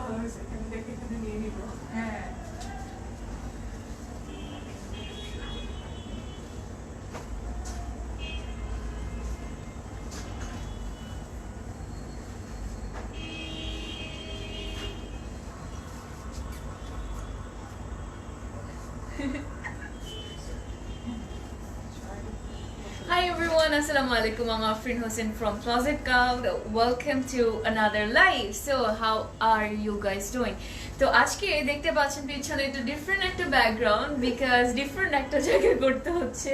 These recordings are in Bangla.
ভালো হয়েছে, এখানে দেখে এখানে নিয়ে নিব। হ্যাঁ Hi everyone, Assalamualaikum. I'm Afrin Hossain from Closet Cloud. Welcome to another live. So how are you guys doing? তো আজকে দেখতে পাচ্ছেন পিছনে একটু ডিফারেন্ট একটা ব্যাকগ্রাউন্ড বিকজ ডিফারেন্ট একটা জায়গায় করতে হচ্ছে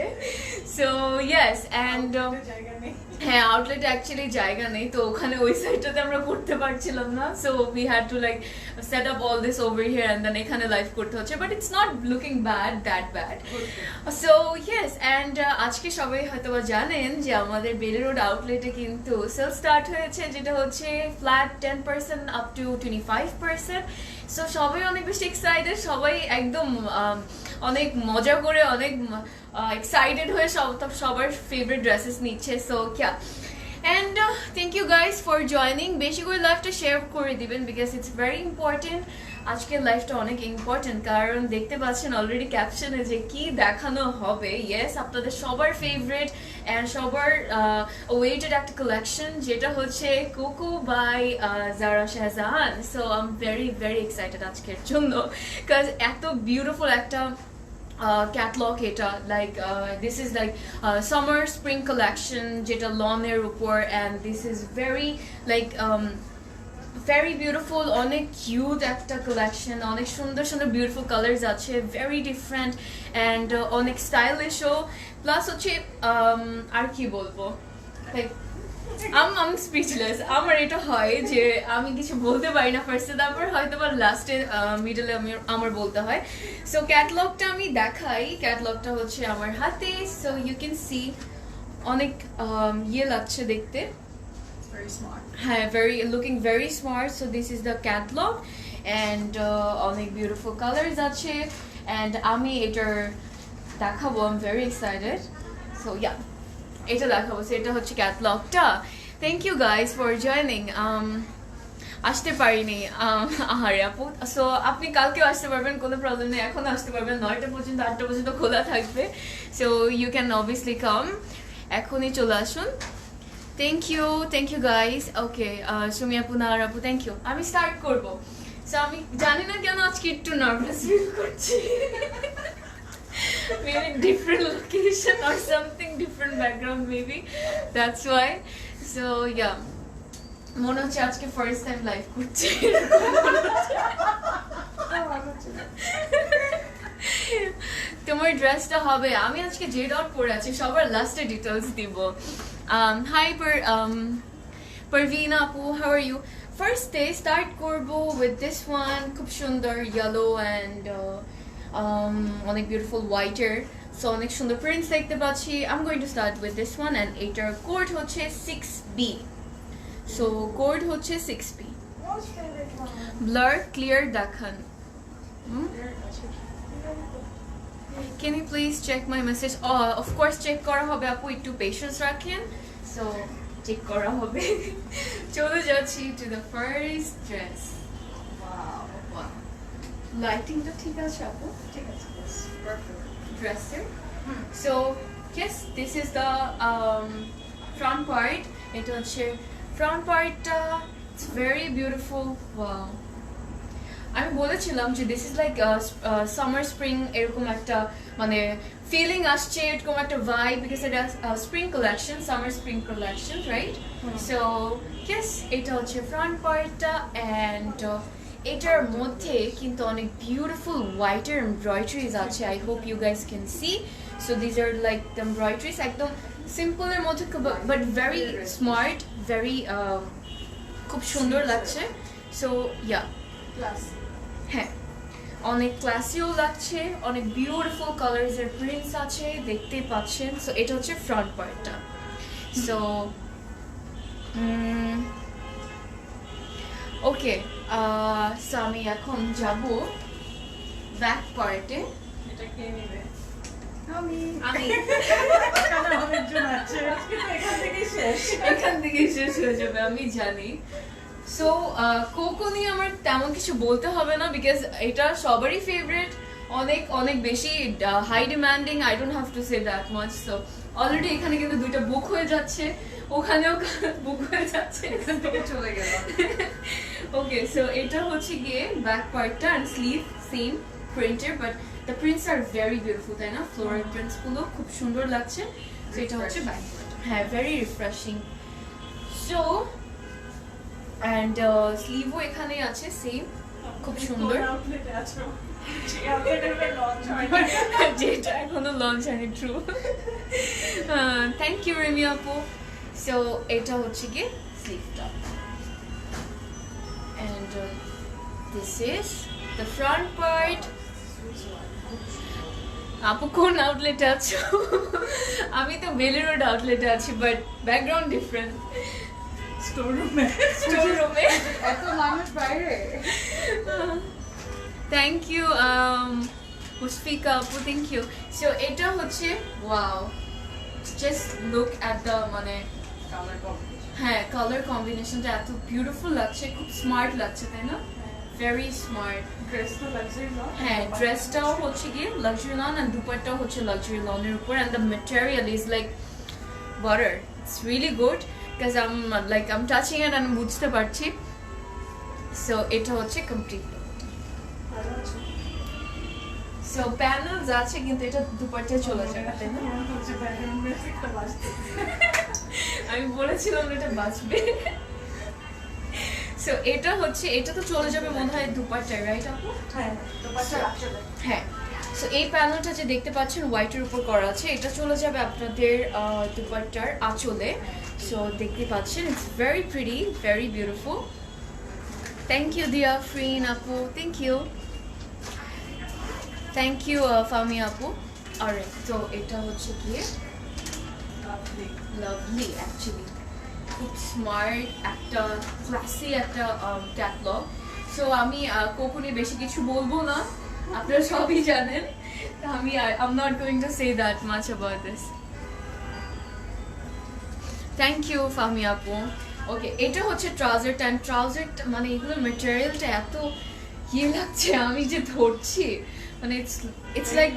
সো ইয়েস অ্যান্ড জায়গা নেই। হ্যাঁ আউটলেটে অ্যাকচুয়ালি জায়গা নেই তো ওখানে ওই সাইডটাতে আমরা করতে পারছিলাম না so we had to like set up all this over here and then এখানে লাইভ করতে হচ্ছে but it's not looking bad that bad so yes and আজকে সবাই হয়তো জানেন যে আমাদের বেলি রোড আউটলেটে কিন্তু সেল স্টার্ট হয়েছে যেটা হচ্ছে ফ্ল্যাট 10% আপ টু 25%. সো সবাই অনেক বেশি এক্সাইটেড, সবাই একদম অনেক মজা করে অনেক এক্সাইটেড হয়ে সবার ফেভারিট ড্রেসেস নিচ্ছে সো ক্যা and thank you guys for joining. বেশি করে লাইভটা শেয়ার করে দিবেন বিকজ ইটস ভেরি ইম্পর্টেন্ট। আজকের লাইফটা অনেক ইম্পর্টেন্ট কারণ দেখতে পাচ্ছেন অলরেডি ক্যাপশনে যে কি দেখানো হবে। ইয়েস আপনাদের সবার ফেভারিট অ্যান্ড সবার ওয়েটেড একটা কালেকশন যেটা হচ্ছে Coco by Zara Shahjahan. So I am very very excited আজকের জন্য বিকজ এত বিউটিফুল একটা ক্যাটলগ এটা like this is like summer spring collection যেটা লনের উপর and this is very like very beautiful, অনেক কিউট একটা কালেকশন, অনেক সুন্দর সুন্দর বিউটিফুল কালার্স আছে, ভেরি ডিফারেন্ট অ্যান্ড অনেক স্টাইলিশও প্লাস হচ্ছে আর কি বলবো লাইক আমি স্পিচলেস। আমার এটা হয় যে আমি কিছু বলতে পারি না ফার্স্টে, তারপর হয়তো বা লাস্টে মিডলে আমার বলতে হয়। সো ক্যাটলগটা আমি দেখাই, ক্যাটলগটা হচ্ছে আমার হাতে। সো ইউ ক্যান সি অনেক ইয়ে লাগছে দেখতে, Very smart. হ্যাঁ very looking very smart. So this is the catalogue and অনেক বিউটিফুল কালার্স আছে অ্যান্ড আমি এটার দেখাবো। I am very excited. So yeah এটা দেখাবো। সো এটা হচ্ছে ক্যাটলগটা। Thank you guys for joining. আসতে পারিনি আহারে আপু। সো আপনি কালকেও আসতে পারবেন, কোনো প্রবলেম নেই, এখন আসতে পারবেন 9টা পর্যন্ত 8টা পর্যন্ত খোলা থাকবে। So you can obviously come, এখনই চলে আসুন। Thank you guys. Okay Sumi আপু নার আপু থ্যাংক ইউ। আমি স্টার্ট করবো। সো আমি জানি না কেন আজকে একটু নার্ভাস ফিল করছি। Maybe different location or something, different background maybe. That's why. So yeah. মনে হচ্ছে আজকে ফার্স্ট টাইম লাইভ করছি। তোমার ড্রেসটা হবে, আমি আজকে যে ডট পরে আছি সবার লাস্টে ডিটেলস দিব। হাই পারভিনা আপু, how are you? First day start করবো উইথ দিস ওয়ান, খুব সুন্দর ইয়েলো অ্যান্ড অনেক বিউটিফুল হোয়াইটের। সো অনেক সুন্দর প্রিন্টস দেখতে পাচ্ছি। I am going to start with this one and এটার কোড হচ্ছে 6B। সো কোড হচ্ছে 6B। ব্লার ক্লিয়ার দেখান। Can you please check my message? Of course check করা হবে আপু, একটু পেশেন্স রাখেন। সো চেক করা হবে। চলে যাচ্ছি টু দ্য ফার্স্ট ড্রেস। লাইটিংটা ঠিক আছে আপু? ঠিক আছে, yes, perfect. Dresser. So yes, this is the front part. এটা হচ্ছে front partটা, it's very beautiful. Wow. আমি বলেছিলাম যে this is like summer spring এরকম একটা মানে ফিলিং আসছে, এরকম একটা ভাইব বিকজ এটা spring collection, summer spring collection, right? So yes এটা হচ্ছে ফ্রন্ট পার্টটা অ্যান্ড এটার মধ্যে কিন্তু অনেক বিউটিফুল হোয়াইটের এমব্রয়ডারিজ আছে। I hope you guys can see. So these are like the embroideries একদম সিম্পলের মধ্যে বাট ভেরি স্মার্ট, ভেরি খুব সুন্দর লাগছে। So yeah Classy. হ্যাঁ অনেক ক্লাসিও লাগছে, অনেক বিউটিফুল কালার্সের প্রিন্টস আছে দেখতেই পাচ্ছেন। সো এটা হচ্ছে ফ্রন্ট পার্টটা। সো ওকে সো আমি এখন যাব ব্যাক পার্টে। এটা কে নেবে? আমি কারণ অনেকজন আছে, কিন্তু এখান থেকেই শেষ। এখান থেকে শেষ হয়ে যাবে আমি জানি। সো কোকো নিয়ে আমার তেমন কিছু বলতে হবে না বিকজ এটা সবারই ফেভারিট, অনেক অনেক বেশি high demanding. I don't have to say that much. So already এখানে কিন্তু দুইটা বুক হয়ে যাচ্ছে, ওখানেও বুক হয়ে যাচ্ছে, এখান থেকে চলে গেলাম। ওকে সো এটা হচ্ছে গিয়ে ব্যাক পার্টটা অ্যান্ড স্লিভ সেম প্রিন্টের, but the prints are very beautiful, তাই না? ফ্লোরাল প্রিন্টস গুলো খুব সুন্দর লাগছে। সো এটা হচ্ছে ব্যাক পার্ট, হ্যাঁ ভেরি রিফ্রেশিং। সো অ্যান্ড স্লিভও এখানে আছে সেম, খুব সুন্দর। কোন আউটলেটে আছো? যে আউটলেটের লঞ্চ হয়নি। যেটা এখনো লঞ্চ হয়নি, ট্রু। থ্যাংক ইউ রেমি আপু। সো এটা হচ্ছে গিয়ে স্লিভটা and this is the front part. আপু কোন আউটলেটে আছো? আমি তো বেলি রোড আউটলেটে আছি, বাট ব্যাকগ্রাউন্ড ডিফারেন্ট। স্টোর রুমে। স্টোর রুমে। এত মানুষ বাইরে। থ্যাংক ইউ পুষ্পিকা আপু, থ্যাংক ইউ। সো এটা হচ্ছে wow, just look at the মানে কালার কম্বিনেশন। হ্যাঁ কালার কম্বিনেশনটা এত বিউটিফুল লাগছে, খুব স্মার্ট লাগছে, তাই না? Very smart. ড্রেস তো লাক্সারি লন। হ্যাঁ ড্রেসটাও হচ্ছে গিয়ে লাক্সারি লন অ্যান্ড দুপাট্টাও হচ্ছে লাক্সারি লনের উপর, and the material is like butter. It's really good because I'm touching it and বুঝতে পারছি। সো এটা হচ্ছে কমপ্লিট। ভালো আছে। সো প্যানেলস আছে কিন্তু এটা দুপাট্টা চলে যাবে, তাই না? মনে হচ্ছে ব্যাকগ্রাউন্ড মিউজিকটা বাজছে। আমি বলেছিলাম এটা বাঁচবে। সো এটা হচ্ছে, এটা তো চলে যাবে মনে হয় দুপাট্টায়, রাইট আপু? হ্যাঁ, তো বাচ্চা রাখতে হ্যাঁ। সো এই প্যানেলটা যে দেখতে পাচ্ছেন হোয়াইটের উপর করা আছে, এটা চলে যাবে আপনাদের দুপাট্টার আঁচলে। সো দেখতে পাচ্ছেন it's very pretty, very beautiful. Thank you Diya Frin আপু, thank you. Thank you Fami আপু। আর তো এটা হচ্ছে গিয়ে লাভলি, অ্যাকচুয়ালি খুব স্মার্ট একটা ক্লাসি একটা ক্যাটলগ। সো আমি কোকো নিয়ে বেশি কিছু বলবো না, আপনারা সবই জানেন। আমি I'm not going to say that much about this. Thank you Fami আপু। ওকে এটা হচ্ছে ট্রাউজারটা, অ্যান্ড ট্রাউজারটা মানে এগুলোর মেটেরিয়ালটা এত ইয়ে লাগছে, আমি যে ধরছি মানে ইটস লাইক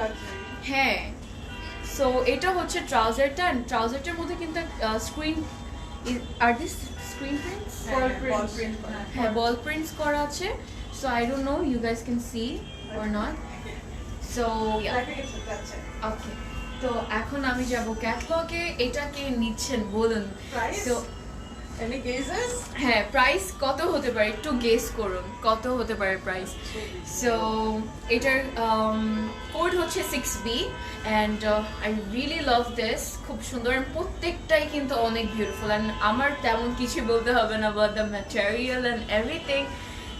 হ্যাঁ। সো এটা হচ্ছে ট্রাউজারটা, অ্যান্ড ট্রাউজারটার মধ্যে কিন্তু স্ক্রিন আর দিস স্ক্রিন প্রিন্টস, হ্যাঁ বল প্রিন্টস করা আছে। So I don't know you guys can see or not. So okay তো এখন আমি যাব ক্যাটলগে। এটাকে নিচ্ছেন বলুন। So any guesses? হ্যাঁ প্রাইস কত হতে পারে একটু গেস করুন, কত হতে পারে প্রাইস? সো এটার কোড হচ্ছে 6B and I really love this, খুব সুন্দর, প্রত্যেকটাই কিন্তু অনেক বিউটিফুল। অ্যান্ড আমার তেমন কিছু বলতে হবে না, but the material and everything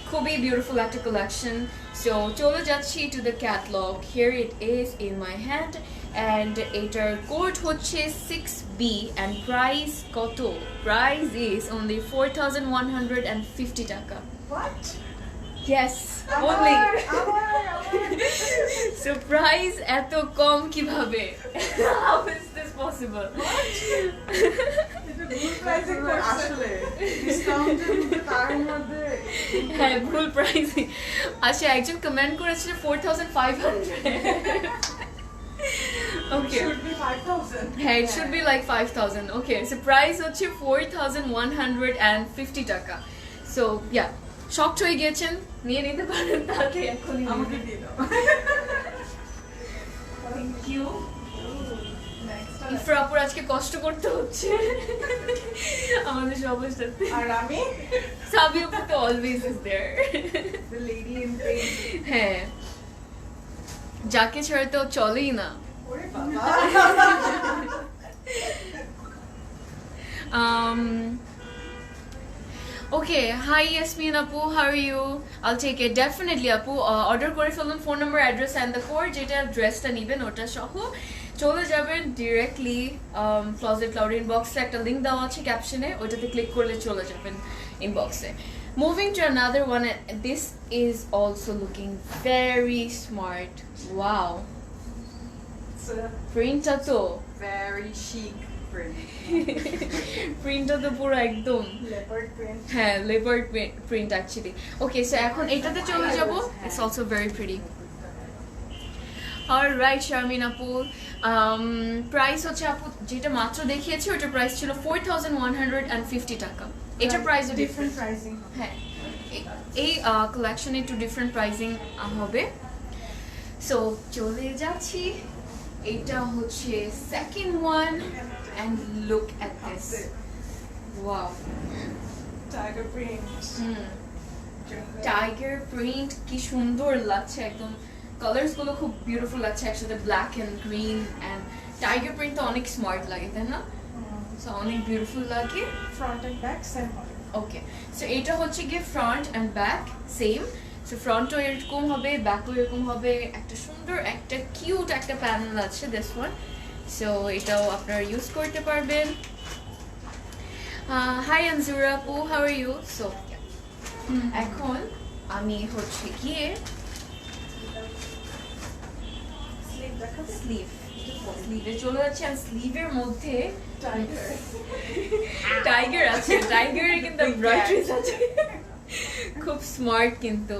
খুবই বিউটিফুল একটা কালেকশন। সো চলে যাচ্ছি to the catalogue. Here it is in my hand and এটার কোড হচ্ছে 6B অ্যান্ড প্রাইস কত? প্রাইস ইজ অনলি 4,150 টাকা। What? Yes, only. So price এত কম কিভাবে? How is this possible? এটা ভুল প্রাইসে আসলে ডিসকাউন্টের মধ্যে তার মধ্যে হ্যাঁ ভুল প্রাইসে। আচ্ছা একজন কমেন্ট করেছিল 4,500। Okay. should be 5,000. হ্যাঁ it should be like 5,000. Okay, so price হচ্ছে 4,150 টাকা। So yeah, শকড হয়ে গিয়েছেন, নিয়ে নিতে পারেন তাকে এখনই। আমাকে দিয়ে দাও। Thank you. Next ইফরাপুর আজকে কষ্ট করতে হচ্ছে আমাদের সবার সাথে। আর আমি সাবিয়াপু তো always is there. the lady in pink. হ্যাঁ যাকে ছাড়া তো চলেই না। ওরে বাবা। Okay, hi Yasmin Apu, how are you? I'll take it definitely Apu. Order করে ফেলুন, phone number, address and the code, যেটা ড্রেসটা নেবেন ওটা সহ চলে যাবেন ডিরেক্টলি ক্লোজেট ক্লাউড ইনবক্সে, একটা লিংক দেওয়া আছে ক্যাপশনে, ওটাতে ক্লিক করলে চলে যাবেন ইনবক্সে। Moving to another one, this is also looking very smart. Wow. It's a প্রিন্টটা তো very chic. print. প্রিন্টটা তো পুরো একদম Leopard print. হ্যাঁ leopard print actually okay so এখন এটাতে চলে যাব it's also very pretty alright Sharmin আপু প্রাইস হচ্ছে আপু যেটা মাত্র দেখিয়েছি ওটার প্রাইস ছিল 4150 টাকা এটার প্রাইস Different pricing. হ্যাঁ এই কালেকশনে একটু ডিফারেন্ট প্রাইসিং হবে সো চলে যাচ্ছি এটা হচ্ছে second one and look at this wow Tiger print. Tiger print কি সুন্দর লাগছে একদম কালার্স গুলো খুব বিউটিফুল লাগছে একসাথে black and green and tiger print তো অনেক স্মার্ট লাগে তাই না সো অনেক বিউটিফুল লাগে Front and back same হবে. ওকে সো এটা হচ্ছে গিয়ে front and back same so ফ্রন্টও এরকম হবে ব্যাকও এরকম হবে একটা সুন্দর একটা কিউট একটা প্যানেল আছে দিস ওয়ান সো এটাও আপনারা ইউজ করতে পারবেন হাই আনজুরা আপু হাউ আর ইউ সো এখন আমি হচ্ছে গিয়ে Sleeve দেখাবে? স্লিভে চলে যাচ্ছে আর স্লিভের মধ্যে Tiger. টাইগার আছে টাইগারের কিন্তু এমব্রয়ডারিজ আছে খুব স্মার্ট কিন্তু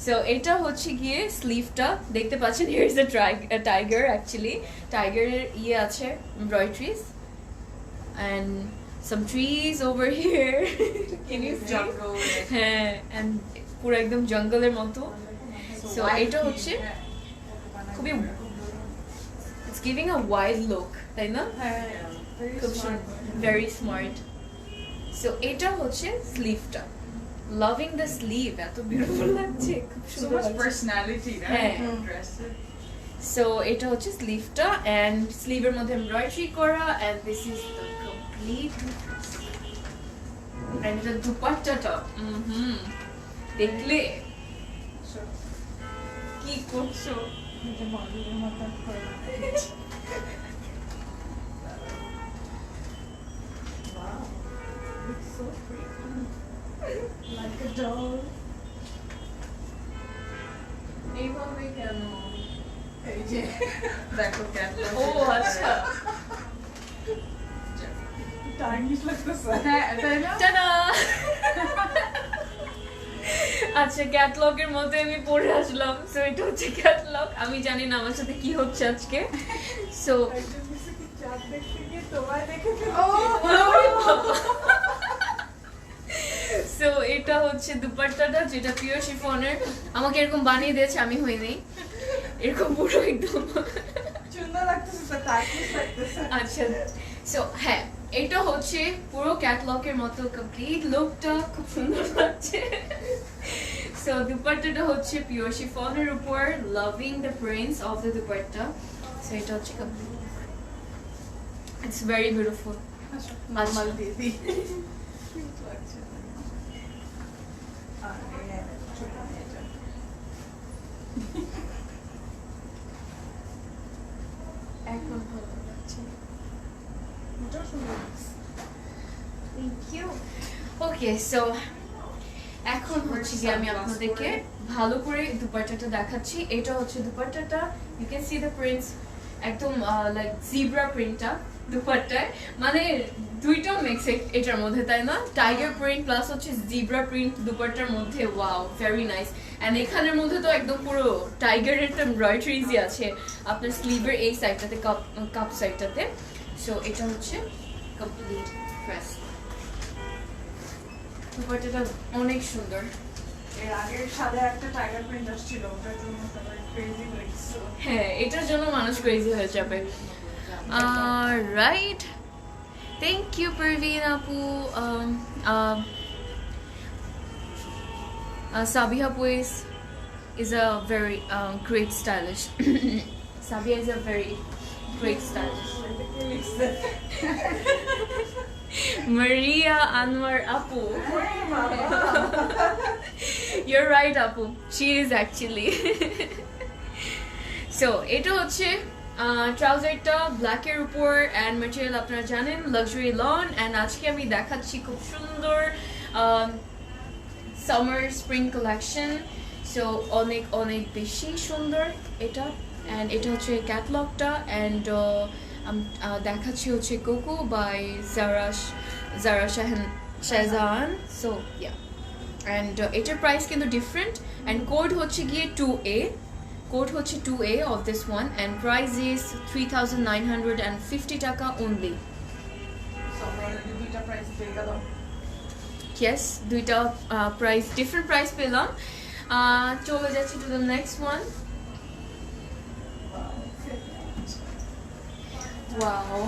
সো এটা হচ্ছে গিয়ে স্লিভটা দেখতে পাচ্ছেন here is a tiger actually টাইগারের ইয়ে আছে embroideries and some trees over here can you see Jungle. হ্যাঁ and পুরো একদম জঙ্গলের মতো So, এটা হচ্ছে খুবই it's giving a wild look তাই না হ্যাঁ, very খুব smart. very smart so এটা হচ্ছে স্লিভটা loving the sleeve এত বিউটিফুল লাগছে খুব So সুন্দর much লাগছে personality, হ্যাঁ। right? Dress. so এটা হচ্ছে স্লিভটা and স্লিভের মধ্যে এমব্রয়ডারি করা and this is the complete and এটা দুপাট্টাটা দেখলে So, কি করছো এটা মডেলের মতন করে Wow, looks so pretty. Like a doll. এইভাবে কেন এই যে দেখো ক্যাটলগ ও আচ্ছা টার্নিশ লাগতেছে। হ্যাঁ তাই না টাটা আচ্ছা ক্যাটলগের মধ্যে আমি পড়ে আসলাম সো এটা হচ্ছে ক্যাটলগ আমি জানি না আমার সাথে কি হচ্ছে আজকে সো একজন কিছু কি চাঁদ দেখতে গিয়ে তোমায় দেখে সো এটা হচ্ছে দুপাট্টাটা যেটা পিওর শিফনের আমাকে এরকম বানিয়ে দিয়েছে আমি হইনি এরকম পুরো একদম সুন্দর লাগতেছে তো টার্নিশ লাগতেছে। আচ্ছা সো হ্যাঁ এটা হচ্ছে পুরো ক্যাটলগের মতো কমপ্লিট লুকটা খুব সুন্দর লাগছে সো দুপাট্টাটা হচ্ছে পিওর শিফনের উপর loving the Prince of the dupatta so এটা হচ্ছে কমপ্লিট ইটস ভেরি বিউটিফুল আচ্ছা, নরমাল দিয়ে দিই। লাগছে। আর এই ছোট মেয়েটা। এখন ভালো লাগছে এটাও সুন্দর লাগছে। থ্যাংক ইউ ওকে সো এখন হচ্ছে কি আমি আপনাদেরকে ভালো করে দুপাট্টাটা দেখাচ্ছি এটা হচ্ছে দুপাট্টাটা you can see the prints একদম লাইক জিব্রা প্রিন্টটা দুপাট্টায় মানে দুইটা মিক্স এটার মধ্যে তাই না টাইগার প্রিন্ট প্লাস হচ্ছে জিব্রা প্রিন্ট দুপাট্টার মধ্যে ওয়াও ভেরি নাইস এন্ড এখানের মধ্যে তো একদম পুরো টাইগারের তো এমব্রয়ডারিজই আছে আপনার স্লিভের এই সাইডটাতে কাপ সাইডটাতে সো এটা হচ্ছে কমপ্লিট ড্রেস দুপাট্টাটা অনেক সুন্দর এর আগের সাদা একটা টাইগার প্রিন্ট আসছিল ওটার জন্য সবাই ক্রেজি হয়ে গেছিল। হ্যাঁ এটার জন্য মানুষ ক্রেজি হয়ে যাবে রাইট থ্যাংক ইউ পারভিন আপু Sabiha Apu is a very great stylish Sabiha is a very great stylish এটাকে লিখছে। Maria Anwar Apu বাবা। You're right, Apu. She is actually. So, এটা হচ্ছে ট্রাউজারটা ব্ল্যাকের উপর অ্যান্ড ম্যাটেরিয়াল আপনারা জানেন লাক্সারি লন অ্যান্ড আজকে আমি দেখাচ্ছি খুব সুন্দর সামার স্প্রিং কালেকশন সো অনেক অনেক বেশি সুন্দর এটা অ্যান্ড এটা হচ্ছে ক্যাটলগটা অ্যান্ড দেখাচ্ছি হচ্ছে Coco by Zara Shahjahan so yeah and এটার প্রাইস কিন্তু ডিফারেন্ট অ্যান্ড কোড হচ্ছে গিয়ে 2A কোড হচ্ছে 2A of this one and price is 3,950 টাকা only. So, আমরা দুইটা প্রাইস পেয়ে গেলাম। Yes, দুইটা প্রাইস ডিফারেন্ট প্রাইস পেলাম। চলে যাচ্ছি to the next one. Wow,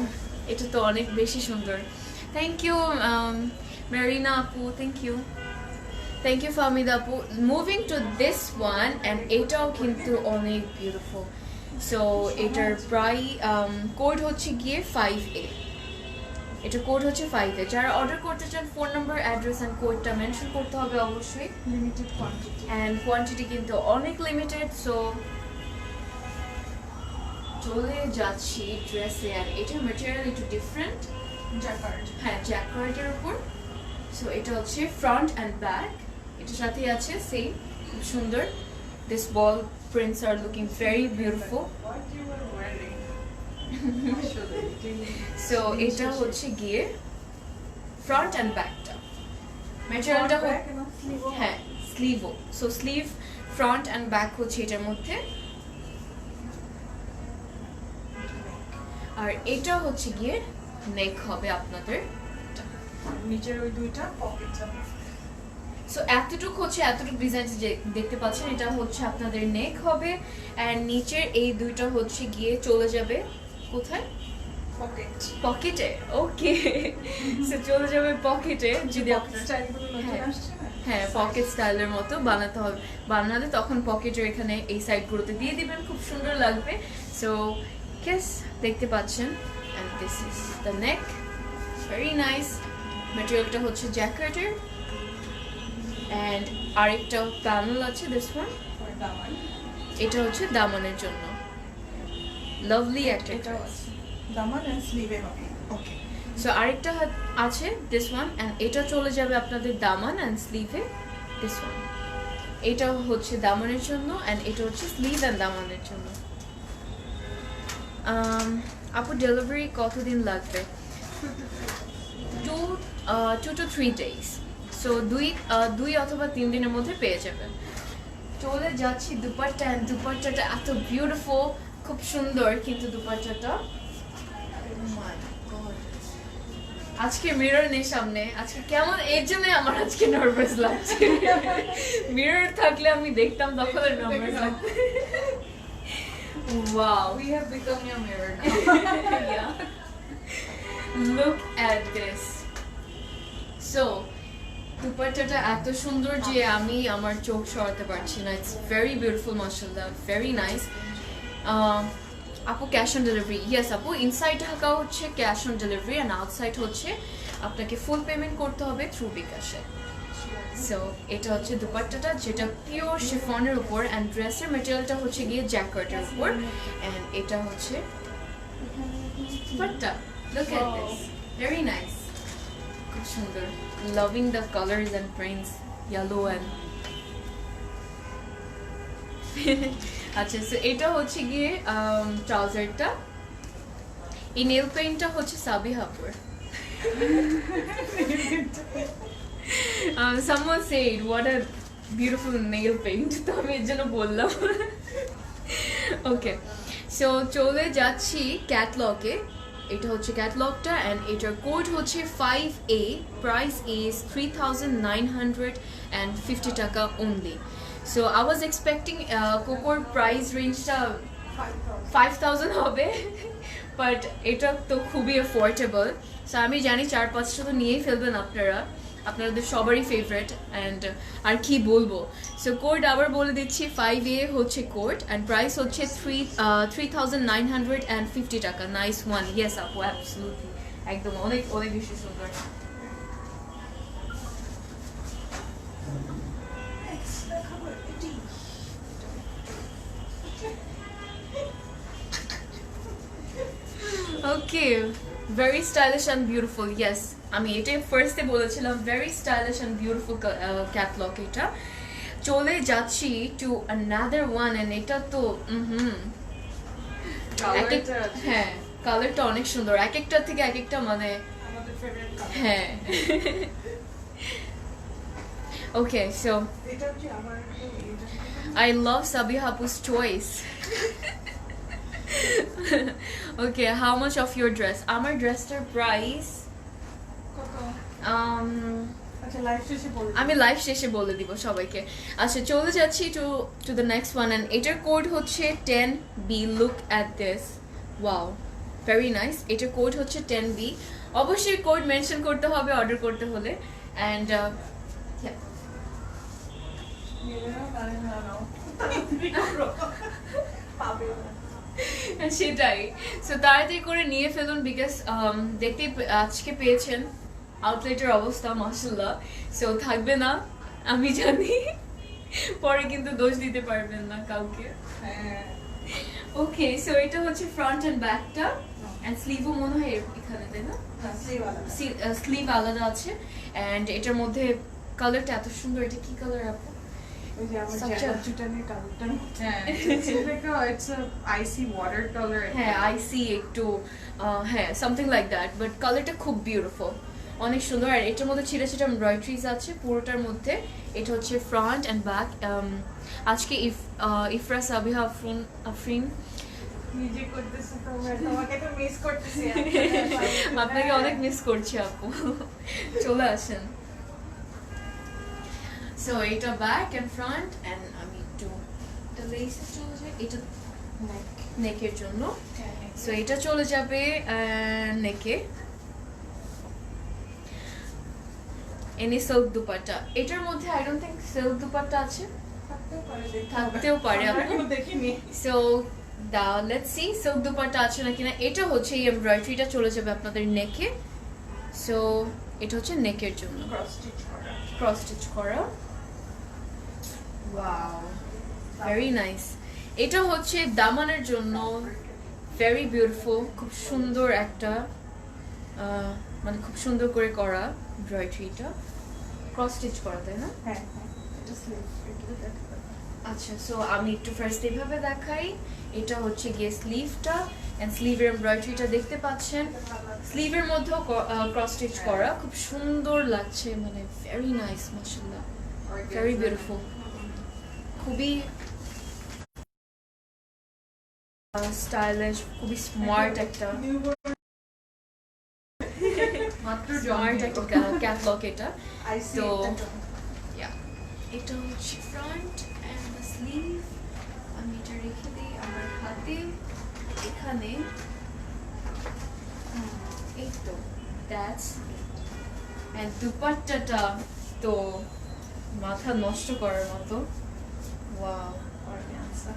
এটা তো অনেক বেশি সুন্দর। থ্যাংক ইউ মেরিনা আপু, thank you. Thank you Fahmida আপু। Moving to this one and এটাও কিন্তু অনেক বিউটিফুল। সো এটার কোড হচ্ছে গিয়ে 5A। এটা কোড হচ্ছে 5A। যারা অর্ডার করতে চান ফোন নাম্বার অ্যাড্রেস অ্যান্ড কোডটা মেনশন করতে হবে অবশ্যই। লিমিটেড কোয়ান্টিটি অ্যান্ড কোয়ান্টিটি কিন্তু অনেক লিমিটেড। সো চলে যাচ্ছি ড্রেসে অ্যান্ড এটার ম্যাটেরিয়াল একটু ডিফারেন্ট। জ্যাকার্ড। হ্যাঁ, জ্যাকার্ডের উপর। সো এটা হচ্ছে ফ্রন্ট অ্যান্ড ব্যাক, এটার সাথে আছে সেম, খুব সুন্দর। This ball prints are looking very beautiful. What you were wearing? আসলে সো এটা হচ্ছে গিয়ে ফ্রন্ট অ্যান্ড ব্যাকটা ম্যাটেরিয়ালটা হ্যাঁ স্লিভও। So sleeve front and back হচ্ছে এটার মধ্যে। আর এটা হচ্ছে গিয়ে নেক হবে আপনাদের। নিচের ওই দুইটা পকেট যাবে। সো এতটুকু ডিজাইন যে দেখতে পাচ্ছেন এটা হচ্ছে আপনাদের নেক হবে অ্যান্ড নিচের এই দুইটা হচ্ছে গিয়ে চলে যাবে কোথায়? পকেট। পকেটে। ওকে, সো চলে যাবে পকেটে। যদি আপনার স্টাইলগুলো নতুন আসছে না? হ্যাঁ পকেট স্টাইলের মতো বানাতে হবে, বানালে তখন পকেটের এখানে এই সাইডগুলোতে দিয়ে দিবেন, খুব সুন্দর লাগবে। সো কেস দেখতে পাচ্ছেন and this is the neck, very nice. ম্যাটেরিয়ালটা হচ্ছে জ্যাকেটের অ্যান্ড আরেকটা প্যানেল আছে দিস ওয়ান, ওর দামান। এটা হচ্ছে দামানের জন্য। লাভলি একটা এটাও আছে। দামান আর স্লিভে হবে। ওকে, সো আরেকটা আছে দিস ওয়ান অ্যান্ড এটা চলে যাবে আপনাদের দামান অ্যান্ড স্লিভে দিস ওয়ান। এটা হচ্ছে দামানের জন্য অ্যান্ড এটা হচ্ছে স্লিভ অ্যান্ড দামানের জন্য। আপু ডেলিভারি কতদিন লাগবে? 2 to 3 days। সো দুই অথবা 3 দিনের মধ্যে পেয়ে যাবেন। চলে যাচ্ছি দুপাট্টা অ্যান্ড দুপাট্টাটা এত বিউটিফুল, খুব সুন্দর। কিন্তু দুপাট্টাটা আজকে মিরর নেই সামনে, আজকে কেমন, এর জন্য আমার আজকে নার্ভাস লাগছে। মিরর থাকলে আমি দেখতাম তখন আর নার্ভাস লাগতো। Wow. We have become your mirror now. Yeah. Look at this. So, দুপাট্টাটা এত সুন্দর যে আমি আমার চোখ সরাতে পারছি না। It's very beautiful, mashallah, very nice. আপু ক্যাশ অন ডেলিভারি? ইয়েস আপু, ইনসাইড ঢাকা হচ্ছে cash on delivery and outside হচ্ছে আপনাকে ফুল পেমেন্ট করতে হবে থ্রু বিকাশে। সো এটা হচ্ছে দুপাট্টাটা যেটা পিওর শিফনের উপর অ্যান্ড ড্রেসের মেটেরিয়ালটা হচ্ছে গিয়ে জ্যাকেটের উপর অ্যান্ড এটা হচ্ছে dupatta. Look at this, very nice, খুব সুন্দর। Loving the colours and prints, yellow and আচ্ছা। সো এটা হচ্ছে গিয়ে ট্রাউজারটা। এই নেল পেইন্টটা হচ্ছে সাবিহাপুর। someone said what a beautiful nail paint, তো আমি এর জন্য বললাম। ওকে, সো চলে যাচ্ছি ক্যাটলগে। এটা হচ্ছে ক্যাটলগটা অ্যান্ড এটার কোড হচ্ছে 5A, প্রাইস ইজ 3,950 টাকা only. So I was expecting কোকোর প্রাইস রেঞ্জটা 5,000 হবে, বাট এটা তো খুবই অ্যাফোর্ডেবল। সো আমি জানি 4-5টা তো নিয়েই ফেলবেন আপনারা, আপনাদের সবারই ফেভারিট অ্যান্ড আর কি বলবো। সো কোড আবার বলে দিচ্ছি, 5A হচ্ছে কোড অ্যান্ড প্রাইস হচ্ছে 3,950 টাকা। Nice one. ইয়েস আপু, অ্যাবসলিউটলি, একদম অনেক অনেক বেশি সুন্দর। Okay, very stylish and beautiful. Yes, আমি এটাই ফার্স্টে বলেছিলাম, very stylish and beautiful catalogue. এটা চলে যাচ্ছি টু অ্যানাদার ওয়ান অ্যান্ড এটা তো হ্যাঁ কালারটা অনেক সুন্দর, এক একটা থেকে এক একটা মানে আমাদের ফেভারিট কালার। হ্যাঁ। ওকে সো এটা কি আমার I love Sabiha Apu's choice. Okay, how much of your dress? আমার ড্রেসটার প্রাইস কত? um আচ্ছা লাইভ শেষে বলবো। আমি লাইভ শেষে বলে দিব সবাইকে। আচ্ছা চলে যাচ্ছি to the next one, and এটার কোড হচ্ছে 10B। Look at this, wow, very nice. এটার কোড হচ্ছে 10B। অবশ্যই কোড মেনশন করতে হবে অর্ডার করতে হলে। অ্যান্ড মেরে নাও, তাহলে না নাও। তাড়াতাড়ি করো। পাবে না। সেটাই, সো তাড়াতাড়ি করে নিয়ে ফেলুন, বিকজ দেখতে আজকে পেয়েছেন আউটলেটের অবস্থা মাশাআল্লাহ, সো থাকবে না আমি জানি, পরে কিন্তু দোষ দিতে পারবেন না কাউকে। হ্যাঁ। ওকে সো এটা হচ্ছে ফ্রন্ট এন্ড ব্যাকটা, এন্ড স্লিভও মনে হয় এখানে, তাই না? স্লিভ আলাদা আছে। এন্ড এটার মধ্যে কালারটা এত সুন্দর, এটা কি কালার আপু? ওই যে আমার Such a- জ্যাকেটের কালারটা। Yeah, it's a icy watercolor. হ্যাঁ আইসি একটু, হ্যাঁ সামথিং লাইক দ্যাট, বাট কালারটা খুব বিউটিফুল, অনেক সুন্দর। আর এটার মধ্যে ছিটা ছিটা এমব্রয়ডারিজ আছে পুরোটার মধ্যে। এটা হচ্ছে ফ্রন্ট অ্যান্ড ব্যাক। আজকে ইফরা সাবিহা আফরিন নিজে করতেছি তো তোমাকে তো মিস করতেছি। আপনাকে অনেক মিস করছি আপু, চলে আসেন। সো এটা ব্যাক এন্ড ফ্রন্ট, এন্ড আমি একটু লেসে চলে যাই, এটা নেকের জন্য। সো এটা চলে যাবে নেকে। এনি সিল্ক দুপাট্টা, এটার মধ্যে I don't think silk dupatta আছে, থাকতেও পারে আপু। দেখিনি। So let's see silk dupatta আছে নাকি না। এটা হচ্ছে এই এমব্রয়ডারিটা চলে যাবে আপনাদের নেকে। সো এটা হচ্ছে নেকের জন্য ক্রস স্টিচ করা। Wow, very nice. এটা হচ্ছে দামানের জন্য, ভেরি বিউটিফুল, খুব সুন্দর একটা মানে খুব সুন্দর করে করা এমব্রয়ডারিটা, ক্রস স্টিচ করা, তাই না? হ্যাঁ হ্যাঁ, এটা স্লিভ এটা দেখতে পাচ্ছি। আচ্ছা সো আমি একটু ফার্স্ট এইভাবে দেখাই। এটা হচ্ছে গিয়ে স্লিভটা, এন্ড স্লিভের এমব্রয়ডারিটা দেখতে পাচ্ছেন। স্লিভের মধ্যেও ক্রস স্টিচ করা, খুব সুন্দর লাগছে, মানে ভেরি নাইস মাশাআল্লাহ, ভেরি বিউটিফুল, খুবই স্টাইলিশ, খুবই স্মার্ট একটা মাত্র স্মার্ট একটা ক্যাটলগ এটা। I see তো এটা। yeah, এটা হচ্ছে ফ্রন্ট এন্ড দ্য স্লিভ। আমি এটা রেখে দিই আমার হাতে এখানে। এই তো দ্যাটস, এন্ড দুপাট্টাটা তো মাথা নষ্ট করার মতো, ওয়াও। Organza।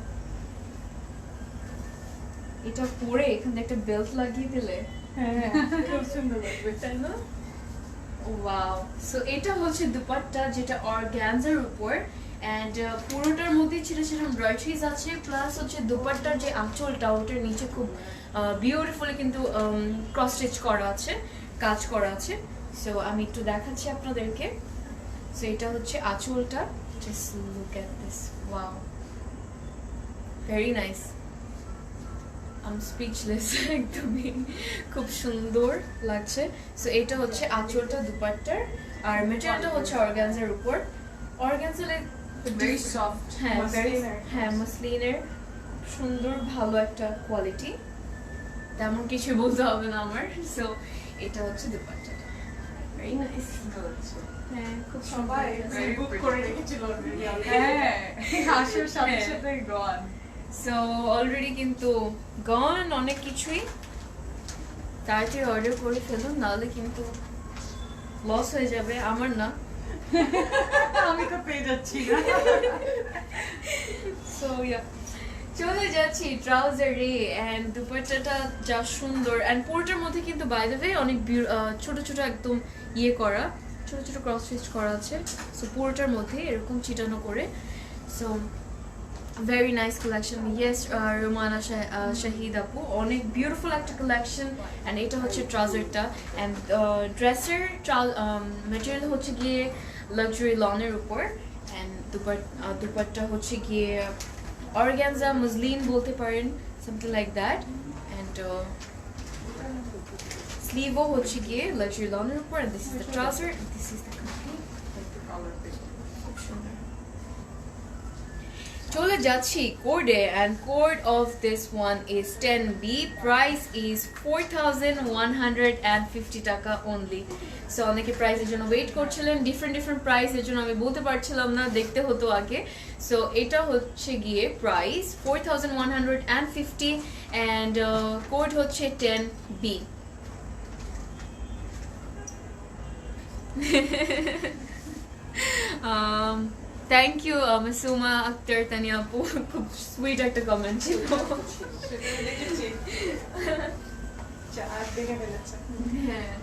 এটা পরে এখানে একটা বেল্ট লাগিয়ে দিলে, হ্যাঁ, খুব সুন্দর লাগবে। তাই না? ওয়াও। সো এটা হচ্ছে দুপাট্টা, যেটা অর্গানজার উপর, এন্ড পুরোটার মধ্যে ছিটা ছিটা এমব্রয়ডারিজ আছে, প্লাস হচ্ছে দুপাট্টার যে আঁচলটা ওটার নিচে খুব বিউটিফুলি কিন্তু ক্রস স্টিচ করা আছে, কাজ করা আছে। সো আমি একটু দেখাচ্ছি আপনাদেরকে। সো এটা হচ্ছে আঁচলটা, just look at this, wow, very nice. I am speechless, একদমই খুব সুন্দর লাগছে। সো এটা হচ্ছে আঁচলটা দুপাট্টার, আর মেটেরিয়ালটা হচ্ছে অর্গানজার উপর। Organza very soft. হ্যাঁ মসলিনের। হ্যাঁ মসলিনের, সুন্দর ভালো একটা কোয়ালিটি, তেমন কিছু বলতে হবে না আমার। সো এটা হচ্ছে দুপাট্টাটা, ভেরি নাইস। হ্যাঁ খুব সবাই সুন্দর। বুক করে রেখেছিল already। হ্যাঁ, আসার সাথে হ্যাঁ। সাথে gone. সো অলরেডি কিন্তু গন অনেক কিছুই, তাড়াতাড়ি অর্ডার করে ফেলুন, নাহলে কিন্তু লস হয়ে যাবে, আমার না। আমি তো পেয়ে যাচ্ছি না। সো চলে যাচ্ছি ট্রাউজারে, এন্ড দুপাট্টাটা যা সুন্দর, এন্ড পুরোটার মধ্যে কিন্তু বাই দ্য ওয়ে অনেক ছোট ছোট একদম ইয়ে করা, ছোট ছোট ক্রস স্টিচ করা আছে। সো পুরোটার মধ্যে এরকম চিটানো করে। So very nice collection. Yes Romana Shahid আপু, অনেক বিউটিফুল একটা কালেকশন। অ্যান্ড এটা হচ্ছে ট্রাউজারটা, অ্যান্ড ড্রেসের মেটেরিয়াল হচ্ছে গিয়ে লাক্সারি লনের উপর, অ্যান্ড দুপাট্টা হচ্ছে গিয়ে অর্গানজা মসলিন বলতে পারেন, সামথিং লাইক দ্যাট। অ্যান্ড স্লিভও হচ্ছে গিয়ে লাক্সারি লনের উপর, and this is the trouser, and this is the complete. খুব সুন্দর। চলে যাচ্ছি কোডে, and code of this one is 10B. Price is 4,150 টাকা only. সো অনেকে প্রাইসের জন্য ওয়েট করছিলেন, ডিফারেন্ট প্রাইস, এর জন্য আমি বলতে পারছিলাম না, দেখতে হতো আগে। সো এটা হচ্ছে গিয়ে প্রাইস 4,150 অ্যান্ড কোড হচ্ছে 10B. Thank you Masuma Akter Tania আপু, খুব সুইট একটা কমেন্ট ছিল। দেখেছি চার দেখে ফেলেছে। হ্যাঁ,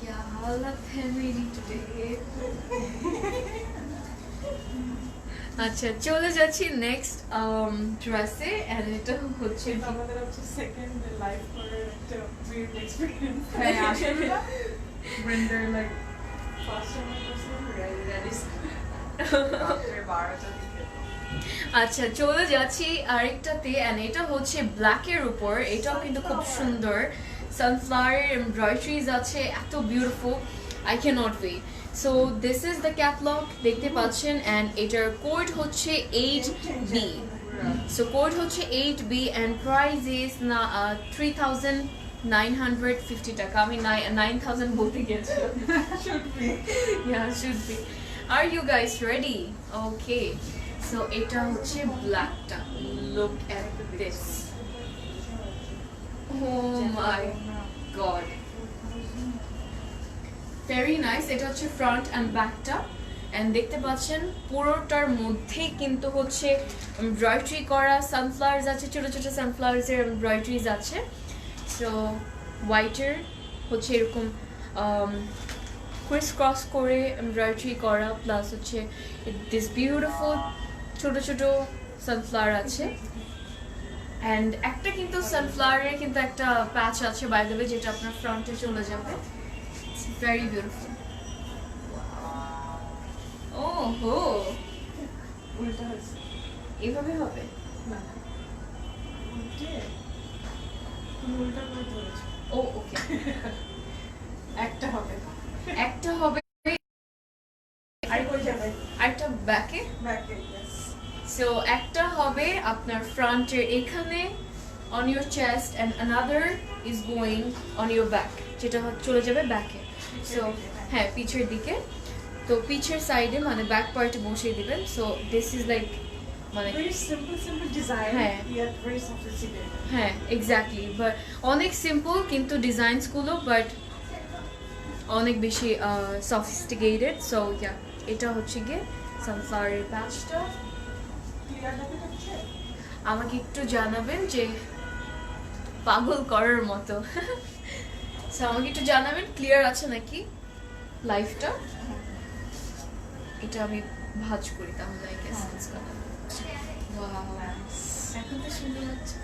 क्या हालत है मेरी today? আচ্ছা, চলে যাচ্ছি নেক্সট ড্রেসে, এন্ড এটা হচ্ছে আমাদের হচ্ছে সেকেন্ড লাইফ করার একটা উইয়ার্ড এক্সপেরিয়েন্স। হ্যাঁ, আসলে না? When they're like first time করছিলাম রেডি রাত্রে 12টার দিকে। আচ্ছা, চলে যাচ্ছি আরেকটাতে, এন্ড এটা হচ্ছে ব্ল্যাকের উপর, এটাও কিন্তু খুব সুন্দর, সানফ্লাওয়ার এমব্রয়ডারিজ আছে, এত beautiful, I can not wait. So this is the catalogue, দেখতে পাচ্ছেন, অ্যান্ড এটার কোড হচ্ছে 8B. সো কোড হচ্ছে 8B অ্যান্ড প্রাইস ইজ 3,950 টাকা। আমি 9,000 বলতে গেছিলাম। Yeah, should be. Are you guys ready? Okay. So এটা হচ্ছে ব্ল্যাকটা, look at this. Oh my god, very nice. এটা হচ্ছে ফ্রন্ট অ্যান্ড ব্যাকটা, এন্ড দেখতে পাচ্ছেন পুরোটার মধ্যে কিন্তু হচ্ছে এমব্রয়ডারি করা, সানফ্লাওয়ার্স আছে, ছোট ছোট সানফ্লাওয়ার্স এর এমব্রয়ডারিজ আছে। সো হোয়াইটের হচ্ছে এরকম ক্রিস ক্রস করে এমব্রয়ডারি করা, প্লাস হচ্ছে দিস বিউটিফুল ছোট ছোট সানফ্লাওয়ার আছে, অ্যান্ড একটা কিন্তু সানফ্লাওয়ারের কিন্তু একটা প্যাচ আছে বাই দ্য ওয়ে, যেটা আপনার ফ্রন্টে চলে যাবে। It's very beautiful. ওহো, উল্টা হয়েছে এভাবে হবে? না উল্টে তুমি উল্টা করে ধরেছো। ও ওকে, একটা হবে একটা হবে আর কই যাবে আরেকটা ব্যাকে। ব্যাকে यस। সো একটা হবে আপনার ফ্রন্টের এখানে on your chest, and another is going on your back, যেটা চলে যাবে ব্যাকে। সো হ্যাঁ, পিছের দিকে। তো পিছের সাইডে মানে ব্যাক পার্টে বসিয়ে দিবেন। সো দিস ইজ লাইক মানে very simple design হ্যাঁ। yet very sophisticated। হ্যাঁ, এক্স্যাক্টলি, বাট অনেক সিম্পল কিন্তু ডিজাইনসগুলো বাট অনেক বেশি সফিস্টিকেটেড। সো ইয়া, এটা হচ্ছে গিয়ে সানফ্লাওয়ারের প্যাচটা। ক্লিয়ার দেখা যাচ্ছে? আমাকে একটু জানাবেন যে পাগল করার মতো। সো আমাকে একটু জানাবেন ক্লিয়ার আছে নাকি লাইফটা। এটা আমি ভাঁজ করি তাহলে I guess it's gonna. Wow, এখন তো সুন্দর লাগছে।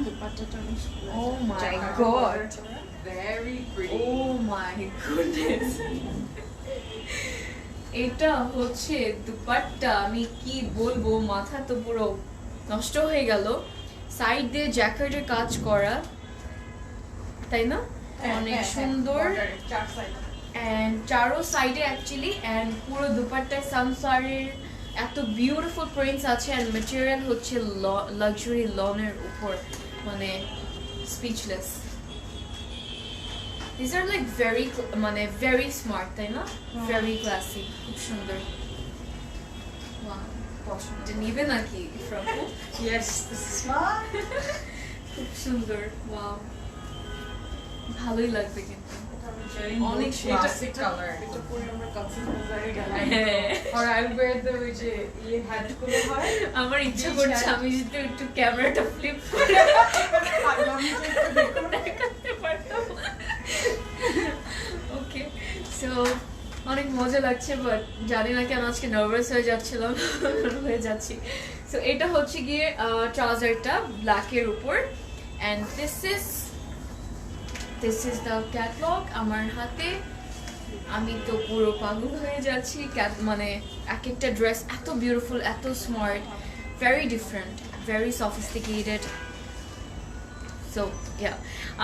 দুপাট্টাটা অনেক সুন্দর। Oh my জায়গা God. করা। very pretty. Oh my goodness. এটা হচ্ছে দুপাট্টা, আমি কি বলবো, মাথা তো পুরো নষ্ট হয়ে গেল। সাইড দিয়ে জ্যাকেটের কাজ করা, তাই না? অনেক সুন্দর, Border, চার side। অ্যান্ড চারো সাইডে অ্যাকচুয়ালি, অ্যান্ড পুরো দুপাট্টায় সানফ্লাওয়ারের এত বিউটিফুল প্রিন্টস আছে, অ্যান্ড ম্যাটেরিয়াল হচ্ছে লাক্সারি লনের উপর, মানে speechless. This are like very মানে ভেরি স্মার্ট, তাই না? ভেরি ক্লাসি, খুব সুন্দর। ওয়াও, পছন্দ। এটা নিবে নাকি ফ্রকু? Yes, this is smart. খুব সুন্দর, ওয়াও, ভালোই লাগবে কিন্তু। Very অনেক classic color. এটা পরে আমরা কক্সেস বাজারে গেলাম। হ্যাঁ। Or I'll wear the ওই যে ইয়ে hat গুলো হয়। আমার ইচ্ছা করছে আমি যদি একটু ক্যামেরাটা ফ্লিপ করে ভাবলাম যে একটু দেখো। দেখাতে পারতাম। ওকে, সো অনেক মজা লাগছে, বাট জানি না কেন আজকে নার্ভাস হয়ে যাচ্ছিলাম, হয়ে যাচ্ছি। সো এটা হচ্ছে গিয়ে ট্রাউজারটা ব্ল্যাকের উপর, and this is the catalogue আমার হাতে। আমি তো পুরো পাগল হয়ে যাচ্ছি, মানে এক একটা ড্রেস এত বিউটিফুল, এত smart, very different, very sophisticated, so yeah,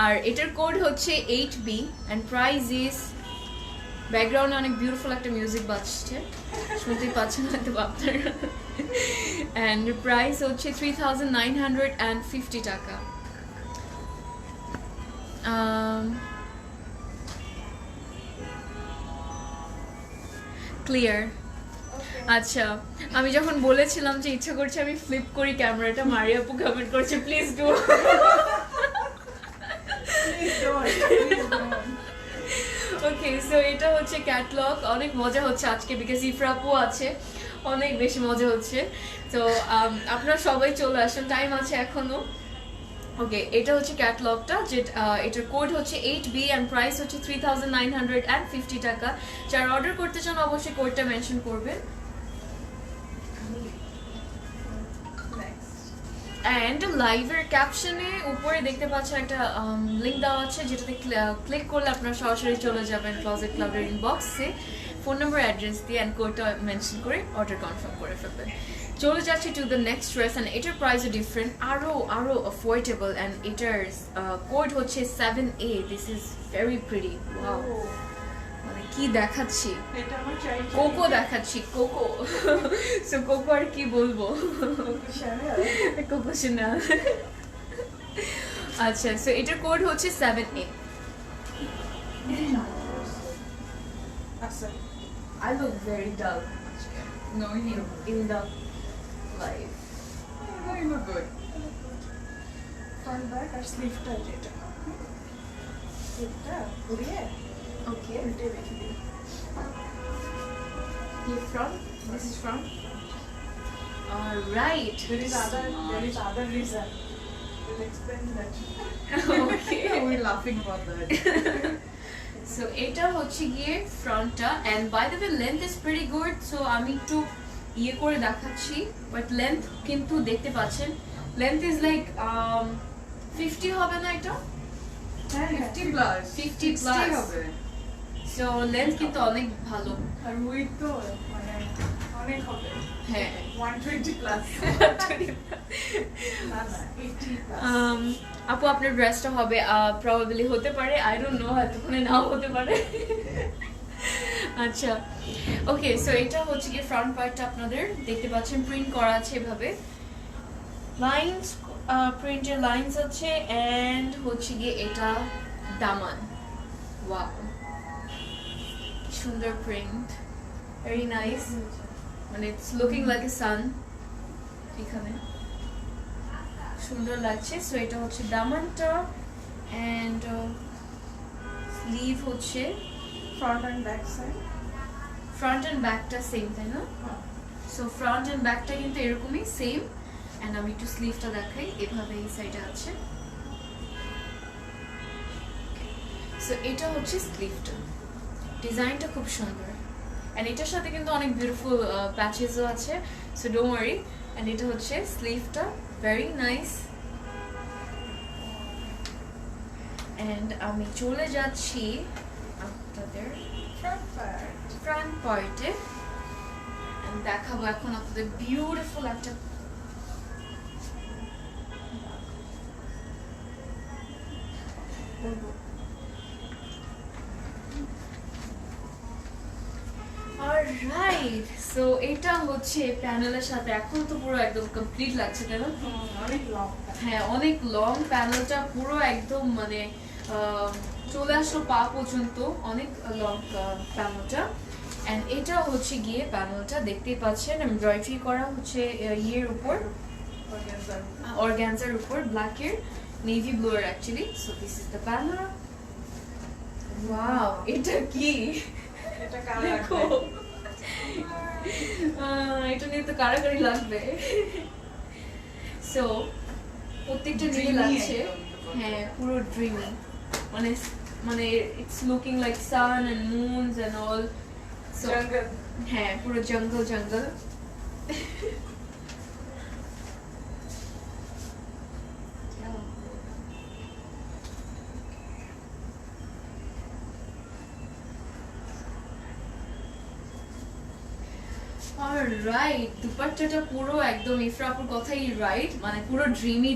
আর এটার কোড হচ্ছে 8B অ্যান্ড প্রাইস ইজ, ব্যাকগ্রাউন্ডে অনেক বিউটিফুল একটা মিউজিক বাজছে, শুনতেই পাচ্ছেন হয়তো আপনারা, অ্যান্ড প্রাইস হচ্ছে 3,950 টাকা। ক্লিয়ার? আচ্ছা, আমি যখন বলেছিলাম যে ইচ্ছা করছে আমি ফ্লিপ করি ক্যামেরাটা, মারিয়া আপু কমেন্ট করেছে please do. Please don't. Okay, so এটা হচ্ছে ক্যাটলগ। অনেক মজা হচ্ছে আজকে বিকজ ইফরাপু আছে, অনেক বেশি মজা হচ্ছে। তো আপনারা সবাই চলে আসেন, টাইম আছে এখনো। ওকে, এটা হচ্ছে ক্যাটলগটা, যেটা এটার কোড হচ্ছে 8B অ্যান্ড প্রাইস হচ্ছে 3,950 টাকা। যারা অর্ডার করতে চান অবশ্যই কোডটা মেনশন করবেন। Next. অ্যান্ড লাইভের ক্যাপশনে উপরে দেখতে পাচ্ছেন একটা লিঙ্ক দেওয়া আছে, যেটাতে ক্লিক করলে আপনারা সরাসরি চলে যাবেন ক্লজেট ক্লাবের ইনবক্সে, ফোন নাম্বার অ্যাড্রেস দিয়ে অ্যান্ড কোডটা মেনশন করে অর্ডার কনফার্ম করে ফেলবেন। চলে যাচ্ছে two the next dress, and এটার প্রাইসও ডিফারেন্ট, আরও অ্যাফোর্ডেবল, অ্যান্ড এটার কোড হচ্ছে 7A। This is very pretty. Wow, Oh, মানে কি দেখাচ্ছি, এটা আমার চাই। কোকো দেখাচ্ছি, কোকো। সো কোকো আর কি বলবো, কোকো Chanel। আচ্ছা, সো এটার কোড হচ্ছে 7A। আচ্ছা, I look very dull No, you. in the life. No, you look good. Front back আর স্লিভটা যেটা, স্লিভটা ঘুরিয়ে Okay. উল্টে রেখে দিই। You front? This is front. All right. There is other reason. We'll explain that. Okay. We're laughing about that. So এটা হচ্ছে গিয়ে ফ্রন্টটা, and by the way length is pretty good, so আমি একটু ইয়ে করে দেখাচ্ছি, বাট লেন্থ কিন্তু দেখতে পাচ্ছেন লেন্থ ইজ লাইক 50 হবে না এটা, হ্যাঁ, 50 plus. 50 60 plus. হবে. সো লেন্থ কিন্তু অনেক ভালো। আর উইথ তো মানে অনেক হবে। হ্যাঁ। 120 প্লাস। না না, 80 প্লাস। আপু আপনার ড্রেসটা হবে প্রবাবলি হতে পারে, আই ডোন্ট নো, এতক্ষণে নাও হতে পারে। আচ্ছা, ওকে, সো এটা হচ্ছে কি ফ্রন্ট পার্টটা, আপনাদের দেখতে পাচ্ছেন প্রিন্ট করা আছে এভাবে, লাইনস প্রিন্টের লাইনস আছে, এন্ড হচ্ছে গিয়ে এটা দামান। ওয়াও, সুন্দর প্রিন্ট, ভেরি নাইস, মানে it's looking like a sun, এখানে সুন্দর লাগছে। সো এটা হচ্ছে দামানটা, এন্ড স্লিভ হচ্ছে, front and back side. Front and ব্যাকটা সেম, তাই না? সো ফ্রন্ট এন্ড ব্যাকটা কিন্তু এরকমই সেম, এন্ড আমি একটু স্লিভটা দেখাই, এভাবে এই সাইডে আছে। সো এটা হচ্ছে স্লিভটা, ডিজাইনটা খুব সুন্দর, এন্ড এটার সাথে কিন্তু অনেক বিউটিফুল প্যাচেসও আছে, সো ডোন্ট ওয়ারি। এন্ড এটা হচ্ছে স্লিভটা, ভেরি নাইস। এন্ড আমি চলে যাচ্ছি আপনাদের ফ্রন্ট পার্ট। ফ্রন্ট পার্টে, দেখাবো এখন আপনাদের বিউটিফুল একটা অলরাইট। সো এটা হচ্ছে প্যানেলের সাথে, এখন তো পুরো একদম কমপ্লিট লাগছে, তাই না? অনেক লং। হ্যাঁ, অনেক লং, প্যানেলটা পুরো একদম মানে চলে আসলো পা পর্যন্ত, অনেক লং প্যানেলটা। এন্ড এটা হচ্ছে গিয়ে প্যানেলটা দেখতেই পাচ্ছেন এমব্রয়ডারি করা হচ্ছে ইয়ের উপর, অর্গানজার উপর, ব্ল্যাকের নেভি ব্লু এর actually. So this is the panel. Wow, এটা কি এটা কালার। দেখো, এটা নিয়ে তো কারাকারি লাগবে। সো প্রত্যেকটা নিয়ে লাগছে, হ্যাঁ পুরো ড্রিমি, মানে মানে it's looking like sun and moons and all. So জঙ্গল। হ্যাঁ, পুরো জঙ্গল জঙ্গল। are right. দুপাট্টাটা পুরো একদম ইফরা আপুর কথাই রাইট, মানে পুরো ড্রিমি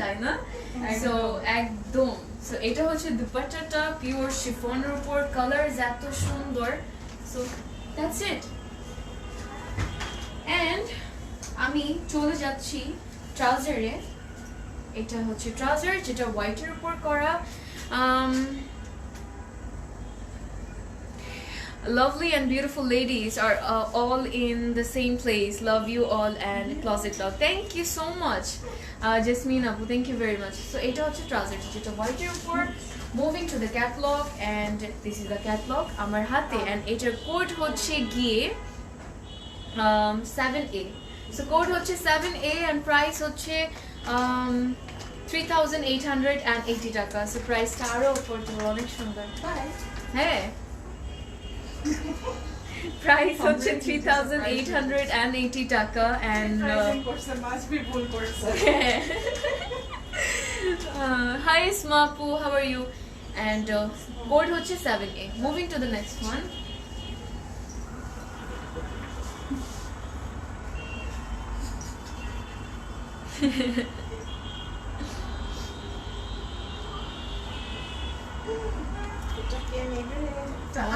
তাই না? সো একদম সো এটা হচ্ছে দুপাট্টাটা পিওর শিফনের উপর, কালারস এত সুন্দর। So that's it. এন্ড আমি চলে যাচ্ছি ট্রাউজারে। এটা হচ্ছে ট্রাউজার যেটা হোয়াইটের উপর করা। Lovely and beautiful ladies are all in the same place. Love you all and Closet Love. Thank you so much, Jasmine Abu. Thank you very much. So এটা হচ্ছে ট্রাউজার যেটা হোয়াইটের উপর। Moving to the catalog, and this is the catalog আমার হাতে, and এটার কোড হচ্ছে গিয়ে 7A. So কোড হচ্ছে 7A and price হচ্ছে 3,880 টাকা। So প্রাইসটা আরো উপর, অনেক সুন্দর। হ্যাঁ, প্রাইস হচ্ছে 3,880 টাকা। and করছে মাছ বি ভুল করছে। Hi Smapu, how are you? And code হচ্ছে 7A. Moving to the next one.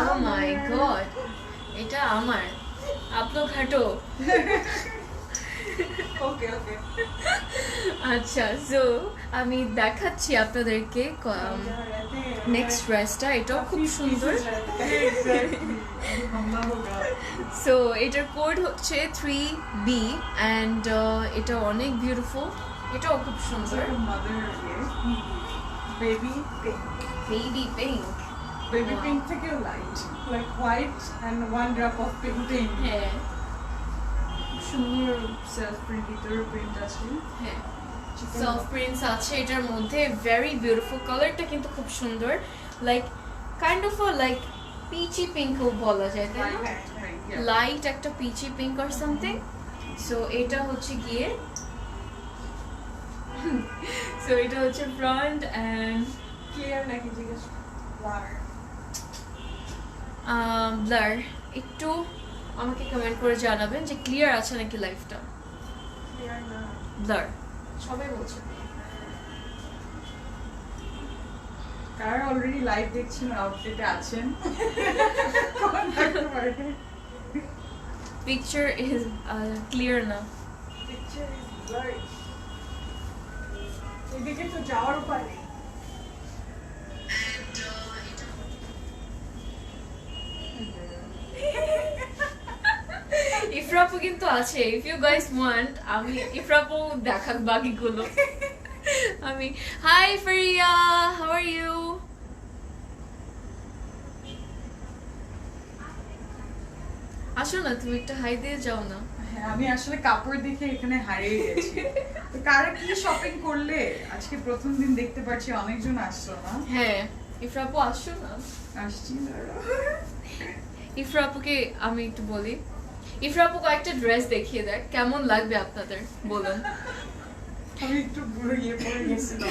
Oh my god, এটা আমার। আপলো ঘাটো। ওকে ওকে। আচ্ছা, সো আমি দেখাচ্ছি আপনাদেরকে নেক্সট ড্রেসটা। এটাও খুব সুন্দর। সো এটার কোড হচ্ছে 3B and এটা অনেক বিউটিফুল, এটাও খুব সুন্দর। Baby pink. Baby pink. Baby pink থেকে light like white and one drop of pink. হ্যাঁ সুন্দর সেলফ প্রিন্টের প্রিন্ট আছে। হ্যাঁ, সেলফ প্রিন্টস আছে এটার মধ্যে। Very beautiful. কালারটা কিন্তু খুব সুন্দর, like kind of like peachy পিঙ্কও বলা যায়, তাই না? লাইট একটা peachy pink or something. So এটা হচ্ছে গিয়ে সো এটা হচ্ছে ফ্রন্ট এন্ড ক্লিয়ার নাকি জিজ্ঞেস ব্লার। ব্লার। একটু আমাকে কমেন্ট করে জানাবেন যে ক্লিয়ার আছে নাকি লাইফটা। ক্লিয়ার না, ব্লার সবাই বলছে। কারা অলরেডি লাইভ দেখছেন, আউটফিটে আছেন, পিকচার ইজ ক্লিয়ার না। Picture is blurry. এদিকে তো যাওয়ার উপায় নেই। ইফরাপু কিন্তু আছে। ইফ ইউ গাইস ওয়ান্ট, আমি ইফরাপু দেখাক বাকিগুলো। আমি hi Faria, how are you? আসো না, তুমি একটা হাই দিয়ে যাও না। হ্যাঁ, আমি আসলে কাপড় দেখে এখানে হারিয়ে গেছি। তো কারা কি শপিং করলে আজকে প্রথম দিন দেখতে পাচ্ছি অনেকজন আসছো না? হ্যাঁ, ইফরাপু আসো না। আসছি দাঁড়াও। ইফরাপুকে আমি একটু বলি, ইফরাপু কয়েকটা ড্রেস দেখিয়ে দেখ, কেমন লাগবে আপনাদের বলুন। আমি একটু বুড়ো ইয়ে পড়ে গেছিলাম।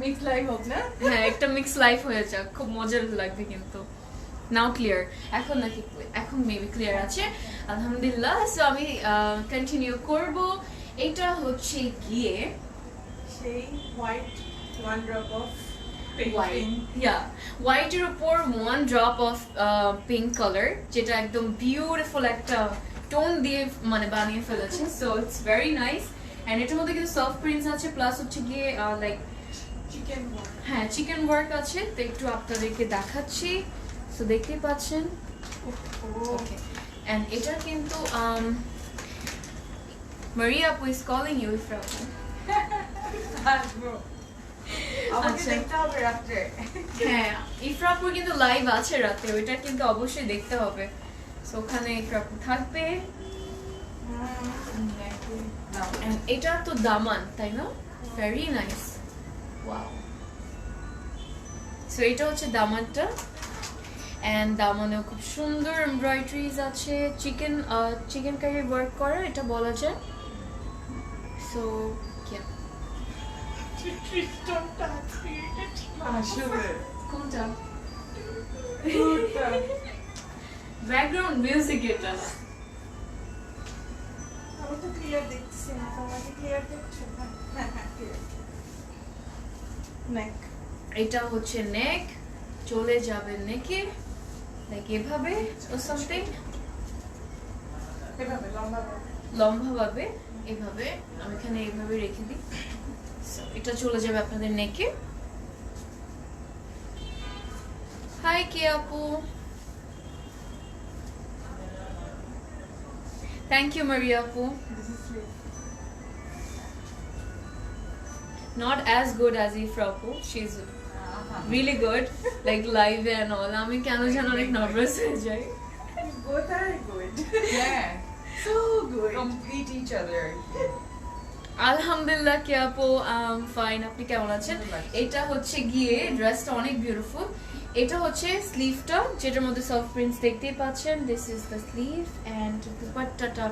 মিক্স লাইফ হোক না? হ্যাঁ, একটা মিক্স লাইফ হয়ে যাক, খুব মজার লাগবে কিন্তু। নাও ক্লিয়ার এখন নাকি? এখন মেবি ক্লিয়ার আছে, আলহামদুলিল্লাহ। সো আমি কন্টিনিউ করব। এটা হচ্ছে গিয়ে সেই white one drop of pink. হোয়াইটের উপর one drop of pink colour, যেটা একদম বিউটিফুল একটা টোন দিয়ে মানে বানিয়ে ফেলেছে। So it's very nice. And এটার মধ্যে কিন্তু সফট প্রিন্টস আছে, প্লাস হচ্ছে গিয়ে লাইক চিকেন ওয়ার্ক। হ্যাঁ চিকেন ওয়ার্ক আছে। তো একটু আপনাদেরকে দেখাচ্ছি। সো দেখতেই পাচ্ছেন। ওকে, এন্ড এটা কিন্তু মারিয়া আপু ইজ কলিং ইউ ইফরাপু। আসবো। আমাকে আচ্ছা। দেখতে হবে রাত্রে। হ্যাঁ, ইফরাপুর কিন্তু লাইভ আছে রাতে, ওইটা কিন্তু অবশ্যই দেখতে হবে। সো ওখানে ইফরাপু থাকবে। And এটা তো দামান, তাই না? Very nice, wow. সো এটা হচ্ছে দামানটা, এন্ড দামানেও খুব সুন্দর এমব্রয়ডারিজ আছে, চিকেন কারি ওয়ার্ক করা এটা বলা যায়। সো আসলে কোনটা ব্যাকগ্রাউন্ড মিউজিক? এটা আমি তো ক্লিয়ার দেখছি না, তোমাকে ক্লিয়ার দেখছো? হ্যাঁ হ্যাঁ ক্লিয়ার। নেক এটা হচ্ছে নেক, চলে যাবে নেকে লাইক এভাবে ও সামথিং, এভাবে লম্বা লম্বা ভাবে এভাবে আমি এখানে এইভাবে রেখে দিই। So, এটা চলে যাবে আপনাদের নেকে। হাই কে আপু, থ্যাংক ইউ মারিয়া আপু। This is sleeve. Not as good as Ifra আপু, she's really good like live and all. আমি কেন যেন অনেক নার্ভাস হয়ে যাই। both are good. Yeah. So good. Complete each other. আলহামদুলিল্লাহ কে আপু, ফাইন, আপনি কেমন আছেন? এটা হচ্ছে গিয়ে ড্রেসটা অনেক বিউটিফুল। এটা হচ্ছে স্লিভটা, যেটার মধ্যে সফট প্রিন্টস দেখতেই পাচ্ছেন। This is the sleeve and দুপাট্টাটা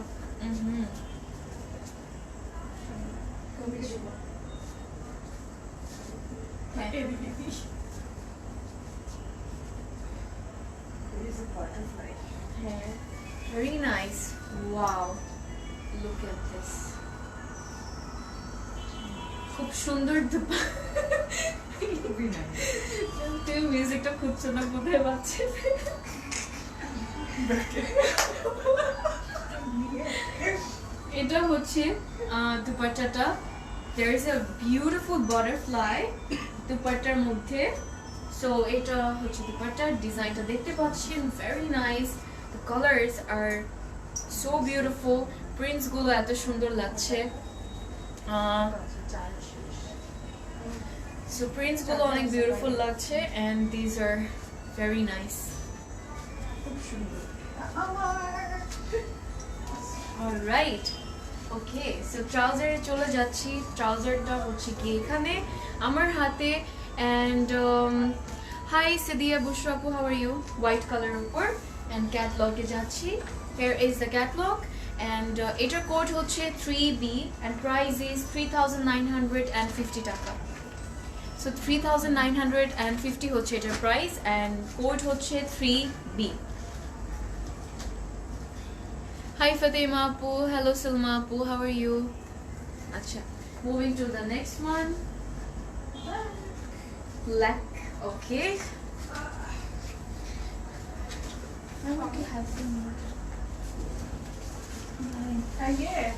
হ্যাঁ There is a butterfly. হ্যাঁ, very nice, wow, look at this, খুব সুন্দর খুবই nice. তুমি মিউজিকটা খুঁজছো না, কোথায় পাচ্ছেন? এটা হচ্ছে দুপাট্টাটা, there is a beautiful butterfly দুপাট্টার মধ্যে। সো এটা হচ্ছে দুপাট্টার ডিজাইনটা দেখতে পাচ্ছেন, very nice, the colors are so beautiful, prints গুলো এত সুন্দর লাগছে। So prints গুলো অনেক beautiful লাগছে and these are very nice. খুব সুন্দর। Alright. Okay, so trouser এ চলে যাচ্ছি। ট্রাউজারটা হচ্ছে কি এখানে আমার হাতে and hi Sidia Bushra Apu, how are you? White color উপর and catalog এ যাচ্ছি। Here is the catalog and এটার কোড হচ্ছে 3B and price is 3950 টাকা। So 3950 হচ্ছে এটার প্রাইস and কোড হচ্ছে 3B. Hi Fatima Apu, hello Salma Apu, how are you? Acha, moving to the next one. Black, okay. I want to have some more. Yeah.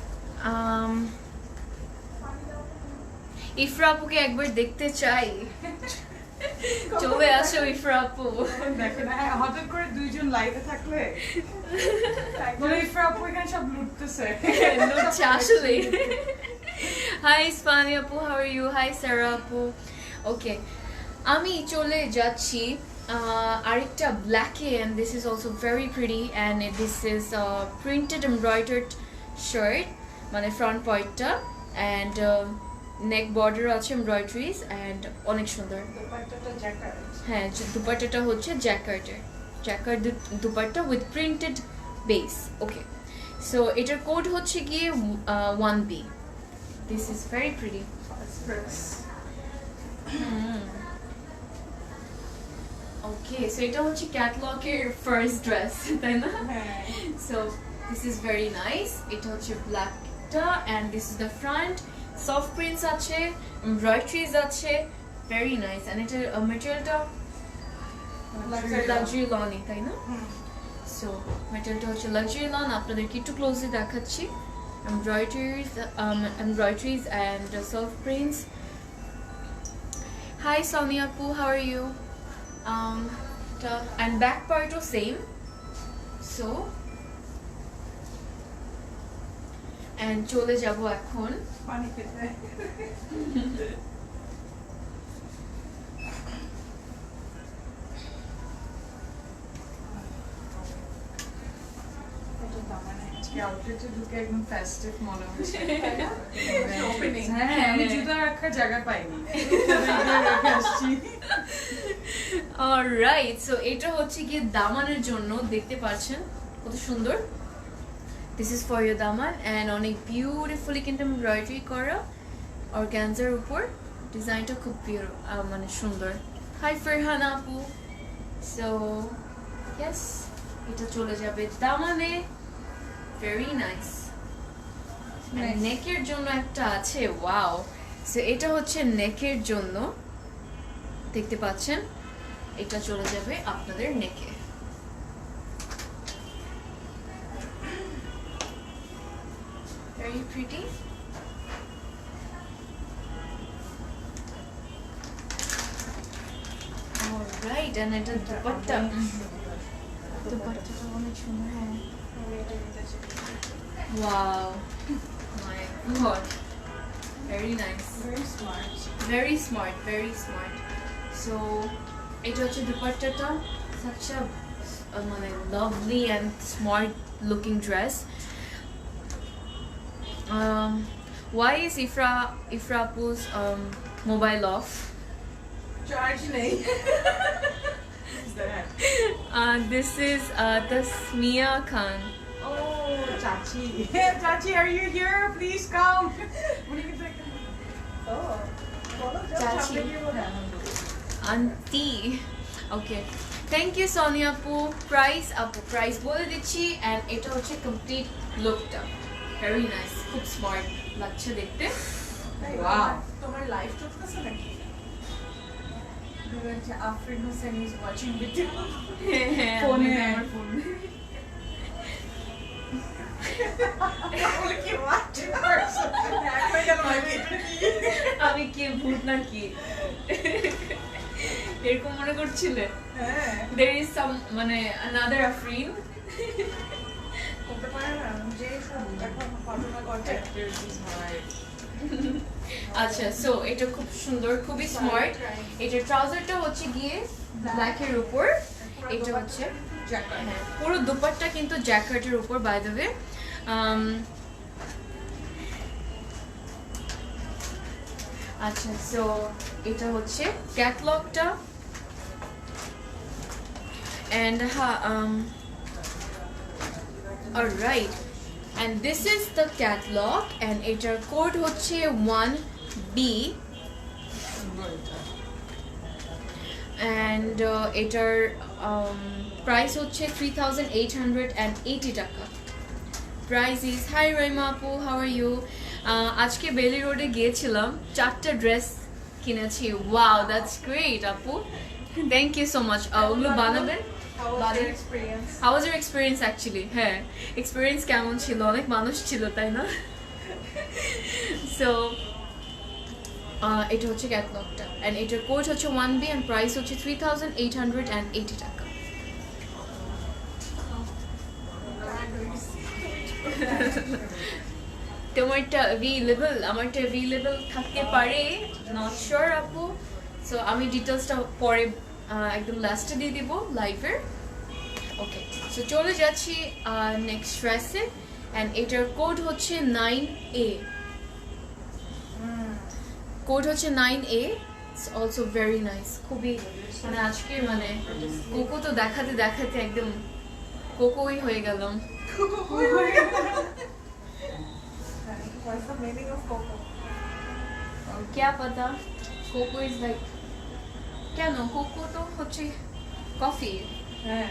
Ifra আপুকে একবার দেখতে চাই, চলে আসো ইফরা আপু। দেখেন হঠাৎ করে দুইজন লাইভে থাকলে বলে ইফরা আপু এখানে সব লুটতেছে। লুটছে আসলে। হাই ইসফানি আপু, হাউ আর ইউ? হাই সারা আপু। ওকে, আমি চলে যাচ্ছি আরেকটা ব্ল্যাকে and this is also very pretty and this is a printed embroidered shirt, মানে ফ্রন্ট পয়েন্টটা and নেক বর্ডার আছে এমব্রয়ডারিজ and অনেক সুন্দর। দুপাট্টাটা জ্যাকার্ড। হ্যাঁ, দুপাট্টাটা হচ্ছে jacquard dupatta with printed base. Okay, so এটার কোড হচ্ছে গিয়ে 1B. This is very pretty. Okay, so এটা হচ্ছে ক্যাটলগের ফার্স্ট ড্রেস, তাই না? হ্যাঁ। So this is very nice. এটা হচ্ছে ব্ল্যাকটা and this is the front, soft prints আছে, এমব্রয়ডারিজ আছে, ভেরি নাইস and এটার মেটেরিয়ালটা লাক্সারি লনই, তাই না? সো মেটেরিয়ালটা হচ্ছে লাক্সারি লন। আপনাদেরকে একটু ক্লোজলি দেখাচ্ছি, embroideries and soft prints. Hi Sonia আপু, how are you? and back partও সেম। সো and চলে যাব এখন পানি খেতে। আউটলেটে ঢুকে একদম ফেস্টিভ মনে হচ্ছে। Opening. হ্যাঁ, আমি জুতা রাখার জায়গা পাইনি, জুতা রেখে আসছি। অলরাইট, সো এটা হচ্ছে গিয়ে দামানের জন্য, দেখতে পাচ্ছেন কত সুন্দর। This is for your Daman and অনেক বিউটিফুলি কিন্তু এমব্রয়ডারি করা অর্গানজার উপর। ডিজাইনটা খুব মানে সুন্দর। হাই ফারহানা আপু। সো ইয়েস, এটা চলে যাবে দামানে, ভেরি নাইস। নেকের জন্য একটা আছে, ওয়াও। সো এটা হচ্ছে নেকের জন্য, দেখতে পাচ্ছেন, এটা চলে যাবে আপনাদের নেকে। Very pretty. Alright, and এটা দুপাট্টা, দুপাট্টাটা অনেক সুন্দর। হ্যাঁ, wow, my god, very nice, Very smart. very smart, very smart. So এটা হচ্ছে দুপাট্টাটা, such a মানে lovely and smart looking dress. Why is Ifrapu's mobile off? Charge nahi. Who's that? This is Tasmia Khan. Oh, Chachi. Chachi, are you here? Please come. Oh. Bolo jab Chachi. saamne ki bola. Auntie. Okay. Thank you Sonia Apu. Price bole dichi, and এটা হচ্ছে complete lookটা. Very nice. খুব smart লাগছে দেখতে। Hey, Wow. তোমার লাইভ চলতেছে নাকি? দুজন যে Afrin Hossain is watching video. ফোনে। আমার ফোনে। বলে কি watching person? এখন কেন লাগে এটা কি? আমি কি ভূত নাকি? এরকম মনে করছিলে? হ্যাঁ। There is some মানে another Afrin. করতে পারে না যে সব এখন ঘটনা ঘটে। আচ্ছা, সো এটা খুব সুন্দর, খুবই স্মার্ট। এটার ট্রাউজারটা হচ্ছে গিয়ে ব্ল্যাক এর উপর, এটা হচ্ছে জ্যাকেট। হ্যাঁ, পুরো দুপাট্টা কিন্তু জ্যাকেটের উপর, বাই দ্য ওয়ে। আচ্ছা, সো এটা হচ্ছে ক্যাটলগটা, and alright, and this is the catalog, and এটার কোড হচ্ছে 1B, and এটার প্রাইস হচ্ছে 3,880 টাকা। প্রাইস ইজ, হাই রাইমা আপু, হাউ আর ইউ? আজকে বেলি রোডে গিয়েছিলাম, 4টা ড্রেস কিনেছি। ওয়াও, দ্যাটস গ্রেট আপু, থ্যাংক ইউ সো মাচ। ওগুলো বানাবেন? How was your experience? How was your experience actually? হ্যাঁ, এক্সপিরিয়েন্স কেমন ছিল? অনেক মানুষ ছিল, তাই না? সো এটা হচ্ছে ক্যাটলগটা, এন্ড এটার কোড হচ্ছে 1B, এন্ড প্রাইস হচ্ছে 3,880 টাকা। তোমারটা অ্যাভেলেবল, আমারটা অ্যাভেলেবল থাকতে পারে, নট শিওর আপু। সো আমি ডিটেলসটা পরে একদম লাস্টে দিয়ে দিব লাইভের। ওকে, সো চলে যাচ্ছি নেক্সট ড্রেসে, অ্যান্ড এটার কোড হচ্ছে 9A, কোড হচ্ছে 9A। It's also very nice, খুবই মানে আজকে মানে কোকো তো দেখাতে দেখাতে একদম কোকোই হয়ে গেলাম। What's the meaning of coco? क्या पता, कोको इज लाइक, কেন কোকো তো হচ্ছে কফি। হ্যাঁ।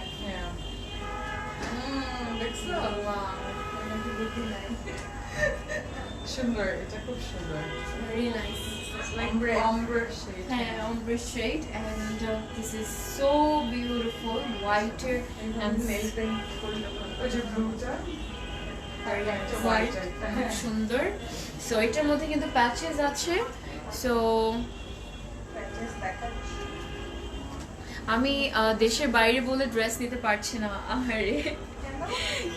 দেখছো? ওয়াও, অনেক বুদ্ধি নাই। সুন্দর, এটা খুব সুন্দর। Very nice. Like bread. Ombre shade. হ্যাঁ, ombre shade, and this is so beautiful, whiter and nail paint করলে ওই যে ব্লুটা, very এটা nice. হোয়াইট খুব সুন্দর। সো এটার মধ্যে কিন্তু প্যাচেস আছে। সো patches দেখাচ্ছি। আমি দেশের বাইরে বলে ড্রেস নিতে পারছি না। আহারে,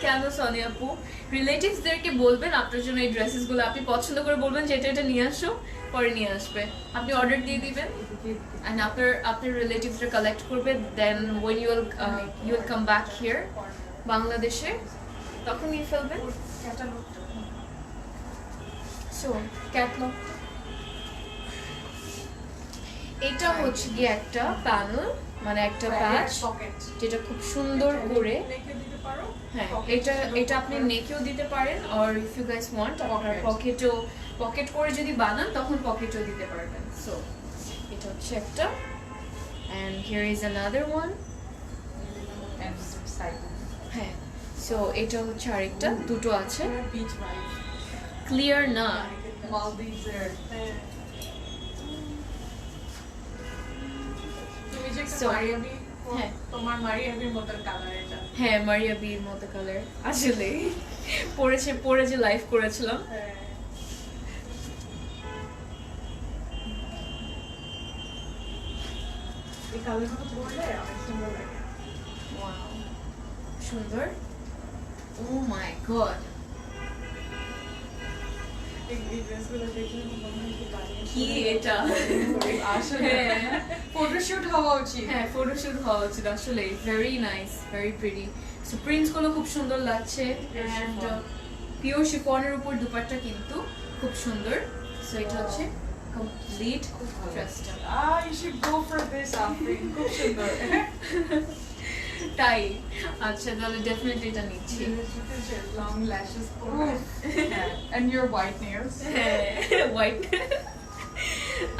কেন সোনিয়া আপু? রিলেটিভসদেরকে বলবেন আপনার জন্য এই ড্রেসেসগুলো, আপনি পছন্দ করে বলবেন যে এটা নিয়ে আসো, পরে নিয়ে আসবে। আপনি অর্ডার দিয়ে দিবেন, and আপনার রিলেটিভসরা কালেক্ট করবে, দেন when you will come back here বাংলাদেশে, তখন নিয়ে ফেলবেন। ক্যাটালগটা। সো ক্যাটলগ, এটা হচ্ছে গিয়ে একটা প্যানেল, মানে একটা প্যাচ, পকেট। যেটা খুব সুন্দর করে, নেকে দিতে পারো। হ্যাঁ, Pocket এটা আপনি নেকেও দিতে পারেন, or if you guys want আপনার পকেট করে যদি বানান তখন পকেটও দিতে পারবেন। সো এটা হচ্ছে একটা, and here is another one. and side. হ্যাঁ, সো এটা হচ্ছে আরেকটা, দুটো আছে। Beach vibe. ক্লিয়ার না। মালদ্বীপের হ্যাঁ। তুমি যে একটা So, মারিয়াবি, হ্যাঁ। তোমার মারিয়াবির মতো কালার এটা। হ্যাঁ মারিয়া বির মতো কালার আসলে পরে যে লাইভ করেছিলাম। হ্যাঁ। এই কালারগুলো পরলে অনেক সুন্দর লাগে। ওয়াও সুন্দর। ও মাই গড এই ড্রেসগুলো দেখলে মনে হয় কি বানিয়ে কি এটা আসলে হ্যাঁ ফটোশুট হওয়া উচিত। হ্যাঁ ফটোশুট হওয়া উচিত আসলে। Very nice, very pretty. So prints গুলো খুব সুন্দর লাগছে এন্ড পিওর শিফনের উপর দুপাট্টা কিন্তু খুব সুন্দর। সো এটা হচ্ছে কমপ্লিট ড্রেসটা। You should go for this, Afrin. খুব সুন্দর। তাই আচ্ছা তাহলে ডেফিনেটলি এটা নিচ্ছি। Long lashes And your white nails. হ্যাঁ হোয়াইট।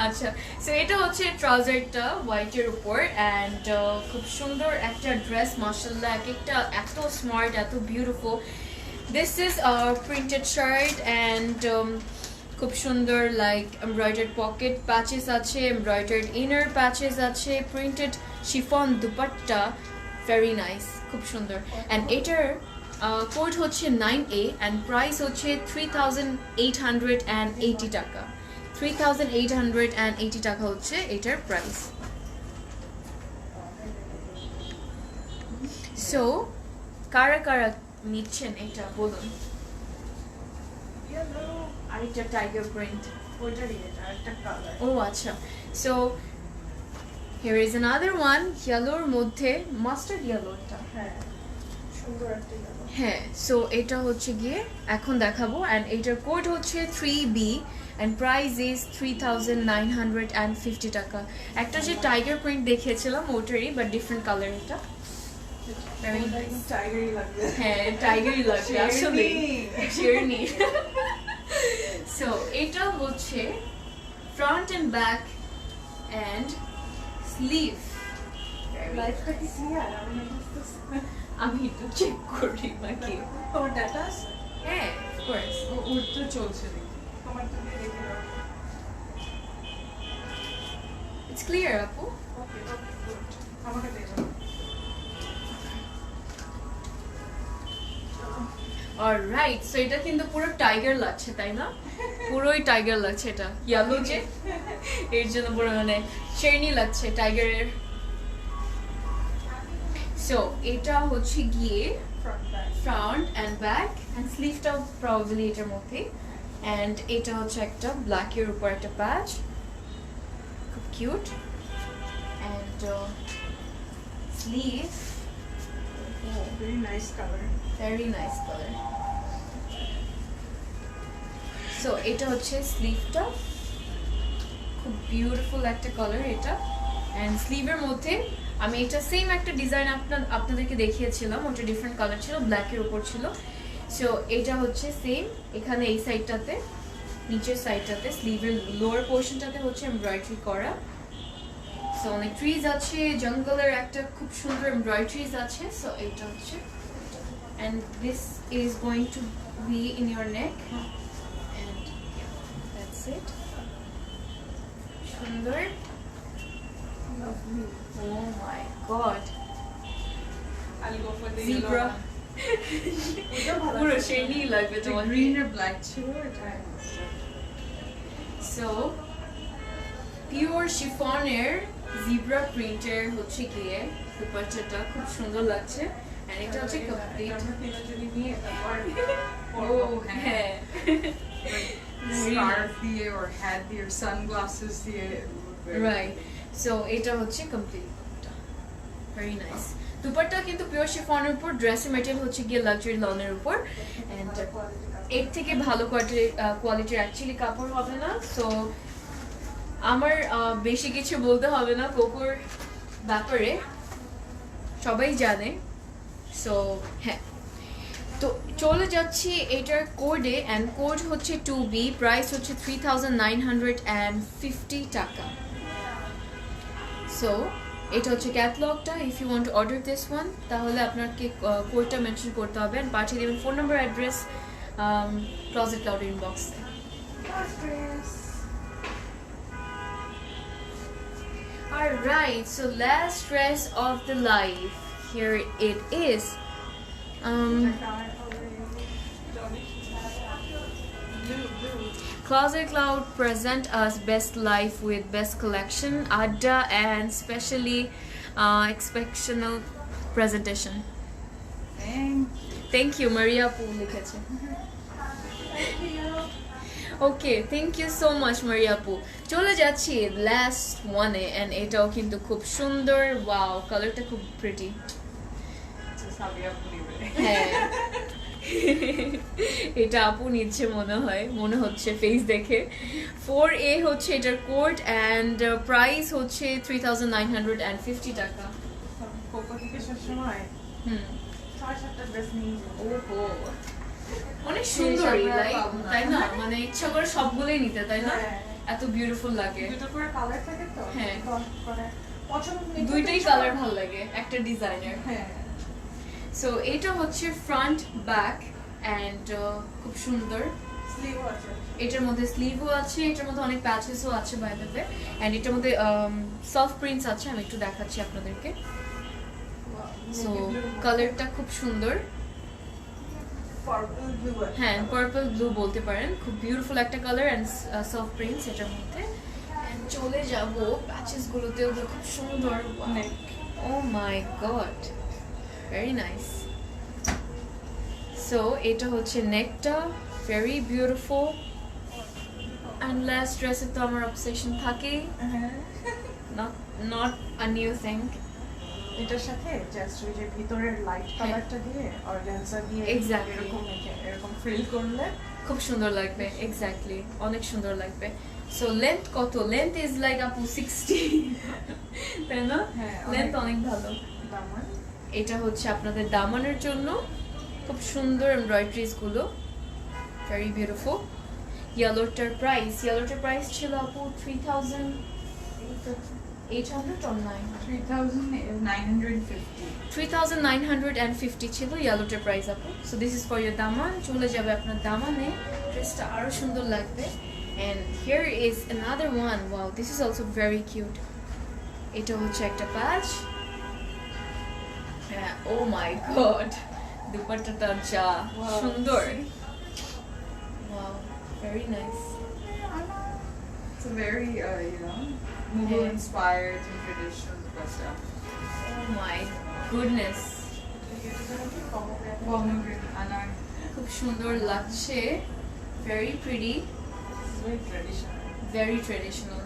আচ্ছা সো এটা হচ্ছে ট্রাউজারটা হোয়াইটের উপর এন্ড খুব সুন্দর একটা ড্রেস মাশাআল্লাহ। একটা এত স্মার্ট, এত beautiful. This is printed shirt and খুব সুন্দর লাইক এমব্রয়ডার্ড পকেট প্যাচেস আছে, এমব্রয়ডার্ড ইনার প্যাচেস আছে, printed chiffon dupatta. Very nice, খুব সুন্দর। এন্ড এটার কোড হচ্ছে 9A এন্ড প্রাইস হচ্ছে 3,880 টাকা। 3,880 টাকা হচ্ছে এটার প্রাইস। সো কারা কারা নিচ্ছেন এটা বলুন। ইয়েলো আরেকটা টাইগার প্রিন্ট। ওইটারই এটা একটা কালার। ও আচ্ছা so here is another one yellow মধ্যে মাস্টার্ড ইয়েলোটা। হ্যাঁ সুন্দর একটা ইয়েলো। হ্যাঁ সো এটা হচ্ছে গিয়ে এখন দেখাবো এন্ড এটার কোড হচ্ছে 3B and price is 3,950 টাকা। একটা যে টাইগার প্রিন্ট দেখিয়েছিলাম ওটারই বাট ডিফারেন্ট কালার এটা। Very nice. টাইগারই লাগবে। হ্যাঁ টাইগারই লাগবে আসলে জার্নি। সো এটা হচ্ছে front and back and sleeve. লাইফটা কি ক্লিয়ার? আমি বুঝতেছি না। আমি একটু চেক করি নাকি। তোমার ডাটা আছে? হ্যাঁ অফকোর্স। ওর তো চলছে দেখি। তোমার তো দিয়ে দেখে দাও। ইটস ক্লিয়ার আপু। ওকে ওকে গুড। আমাকে দিয়ে দাও। অলরাইট সো এটা কিন্তু পুরো টাইগার লাগছে তাই না? পুরোই টাইগার লাগছে এটা। ইয়েলো যে এর জন্য পুরো মানে শেরনি লাগছে টাইগারের। সো এটা হচ্ছে গিয়ে front back. Front and back and স্লিভটাও প্রবাবলি এটার মধ্যে এন্ড এটা হচ্ছে একটা ব্ল্যাকের উপর একটা প্যাচ খুব cute and sleeve very nice colour. Very nice colour. So এটা হচ্ছে স্লিভটা খুব বিউটিফুল একটা কালার এটা এন্ড স্লিভের মধ্যে আমি এটা সেম একটা ডিজাইন আপনাদেরকে দেখিয়েছিলাম, ওটা ডিফারেন্ট কালার ছিল, ব্ল্যাকের উপর ছিল। সো এটা হচ্ছে সেম এখানে এই সাইডটাতে, নিচের সাইডটাতে স্লিভের লোয়ার পোর্শনটাতে হচ্ছে এমব্রয়ডারি করা। সো অনেক ট্রিজ আছে, জঙ্গলের একটা খুব সুন্দর এমব্রয়ডারিজ আছে। সো এটা হচ্ছে and this is going to be in your neck and yeah, that's it. সুন্দর। Lovely. Oh my god. I'll go for the Zebra. yellow one. ওটাও ভালো পুরো লাগছে। শেরনি লাগবে তোমার। গ্রিন আর ব্ল্যাক ছিল এটা। সো পিওর শিফনের জিব্রা প্রিন্টের হচ্ছে গিয়ে দুপাট্টাটা খুব সুন্দর লাগছে এন্ড এটা হচ্ছে কমপ্লিট। আমরা তিনজনই নিয়ে তারপর ও হ্যাঁ স্কার্ফ দিয়ে ওর হ্যাট দিয়ে সানগ্লাসেস দিয়ে রাইট। সো এটা হচ্ছে কমপ্লিট, ভেরি নাইস। দুপাট্টা কিন্তু পিওর শিফনের উপর, ড্রেসের ম্যাটেরিয়াল হচ্ছে গিয়ে লাক্সারি লনের উপর এন্ড এর থেকে ভালো কোয়ালিটির অ্যাকচুয়ালি কাপড় হবে না। সো আমার বেশি কিছু বলতে হবে না কোকোর ব্যাপারে, সবাই জানে। সো হ্যাঁ তো চলে যাচ্ছি এটার কোডে এন্ড কোড হচ্ছে 2B, প্রাইস হচ্ছে 3,950 টাকা। সো এটা হচ্ছে ক্যাটালগটা। If you want to order this one তাহলে আপনাকে কোডটা মেনশন করতে হবে এন্ড পাঠিয়ে দেবেন phone number, address, Closet Cloud inbox Last dress. alright so last dress of the life here it is Closet Cloud present us best life with best collection, Adda and specially exceptional presentation. Thank you, Maria Poo লিখেছে। Thank you. Okay, thank you so much, Maria Poo. চলে যাচ্ছি last one এ and এটাও কিন্তু খুব সুন্দর, wow, কালারটা খুব pretty. হ্যাঁ এটা আপু নিচ্ছে মনে হচ্ছে ফেস দেখে 4A হচ্ছে এটার কোট এন্ড প্রাইস হচ্ছে 3950 টাকা কোকো থেকে সবসময় হুম 6-7টা ড্রেস নিয়ে ওহো অনেক সুন্দর তাই না মানে ইচ্ছা করে সবগুলোই নিতে তাই না এত বিউটিফুল লাগে দুটো করে কালার থাকে তো হ্যাঁ। মানে পছন্দ দুইটাই কালার ভালো লাগে একটা ডিজাইনের হ্যাঁ সো এটা হচ্ছে ফ্রন্ট ব্যাক এন্ড খুব সুন্দর স্লিভ আছে এটার মধ্যে স্লিভও আছে এটার মধ্যে অনেক প্যাচেসও আছে বাই দ্য ওয়ে এন্ড এটার মধ্যে সফট প্রিন্টস আছে আমি একটু দেখাচ্ছি আপনাদেরকে সো কালারটা খুব সুন্দর পার্পল ব্লু হ্যাঁ পার্পল ব্লু বলতে পারেন খুব বিউটিফুল একটা কালার এন্ড সফট প্রিন্টস এটার মধ্যে এন্ড চলে যাব প্যাচেস গুলোতেও খুব সুন্দর নেক ও my god very nice so এটা হচ্ছে নেকটা ভেরি বিউটিফুল এন্ড লাস্ট ড্রেসে তো আমার অবসেশন থাকেই হ্যাঁ নট আ নিউ থিং এটার সাথে জাস্ট ওই যে ভিতরের লাইট কালারটা দিয়ে অর্গানজা দিয়ে Exactly. এরকম ফ্রিল করলে খুব সুন্দর লাগবে এক্স্যাক্টলি অনেক সুন্দর লাগবে সো লেন্থ কত লেন্থ ইজ লাইক আপু 60 তাই না হ্যাঁ, লেন্থ অনেক। অনেক ভালো দামান এটা হচ্ছে আপনাদের দামানের জন্য খুব সুন্দর এমব্রয়ডারিজ গুলো ভেরি বিউটিফুল ইয়েলোটার প্রাইস ছিল আপু 3800 or 3950 3950 ছিল ইয়েলোটার প্রাইস আপু so this is for your দামান চলে যাবে আপনার দামানে ড্রেসটা আরো সুন্দর লাগবে and here is another one wow this is also very cute এটা হচ্ছে একটা প্যাচ হ্যাঁ ও মাই গড দুপাট্টাটা যা Wow. সুন্দর wow very nice It's a very, Mughal Yeah. inspired and traditional stuff. oh my goodness Pomegranate, anar, খুব সুন্দর লাগছে very pretty very traditional very traditional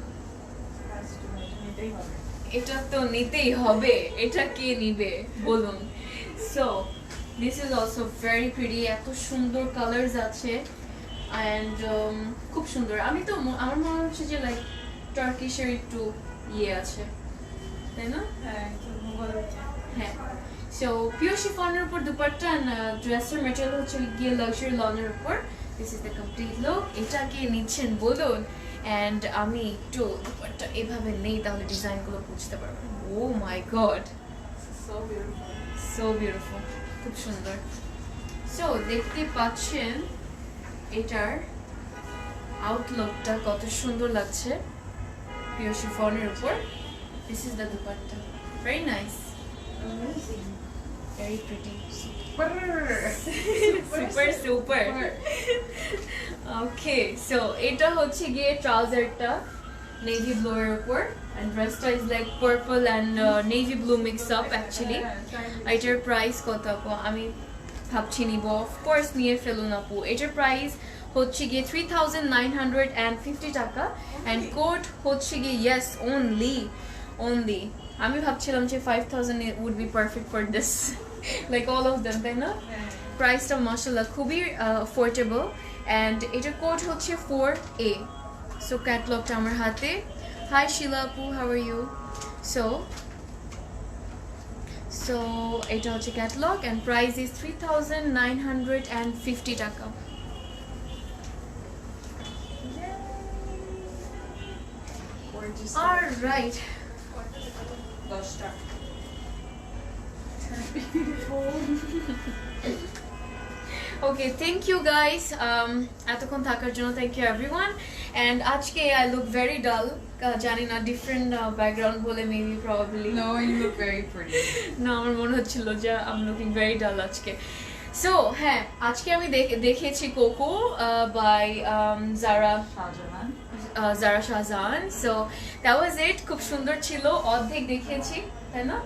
has to নিতেই হবে এটা তো নিতেই হবে এটা কে নিবে বলুন so this is also very pretty এত সুন্দর কালারস আছে অ্যান্ড খুব সুন্দর আমি তো আমার মনে হচ্ছে যে লাইক টার্কিশের একটু ইয়ে আছে তাই না হ্যাঁ একটু মুঘল হ্যাঁ সো পিওর শিফনের উপর দুপাট্টা অ্যান্ড ড্রেসের মেটেরিয়াল হচ্ছে গিয়ে লাক্সারি লনের উপর this is the complete look এটা কে নিচ্ছেন বলুন অ্যান্ড আমি একটু দুপাট্টা এভাবে নেই তাহলে ডিজাইনগুলো বুঝতে পারবেন oh my god so beautiful so beautiful খুব সুন্দর সো দেখতে পাচ্ছেন এটার আউটলুকটা কত সুন্দর লাগছে পিওর শিফনের উপর this is the dupatta very nice amazing very pretty super, super okay so এটা হচ্ছে গিয়ে ট্রাউজারটা নেভি ব্লু এর উপর এন্ড ড্রেসটা is like purple and navy blue mix up actually এটার প্রাইস কত আপু আমি ভাবছি নিব অফকোর্স নিয়ে ফেলুন আপু এটার প্রাইস হচ্ছে গিয়ে 3950 টাকা এন্ড কোড হচ্ছে গিয়ে ইয়েস only আমি ভাবছিলাম যে 5000 it would be perfect for this like all of them তাই না প্রাইসটা মাশাআল্লাহ খুবই অ্যাফোর্ডেবল এন্ড এটার কোড হচ্ছে 4A সো ক্যাটালগটা আমার হাতে হাই শিলা আপু হাউ আর ইউ সো এটা হচ্ছে ক্যাটালগ এন্ড প্রাইস ইজ 3950 টাকা gorgeous অলরাইট 10টা ওকে থ্যাংক ইউ গাইস এতক্ষণ থাকার জন্য থ্যাংক ইউ এভরিওয়ান অ্যান্ড আজকে আই লুক ভেরি ডাল জানি না ডিফারেন্ট ব্যাকগ্রাউন্ড বলে maybe probably No, you look very pretty. না আমার মনে হচ্ছিল যে আই এম লুকিং ভেরি ডাল আজকে সো হ্যাঁ আজকে আমি দেখিয়েছি Coco by Zara Shahjahan so that was it খুব সুন্দর ছিল অর্ধেক দেখিয়েছি তাই না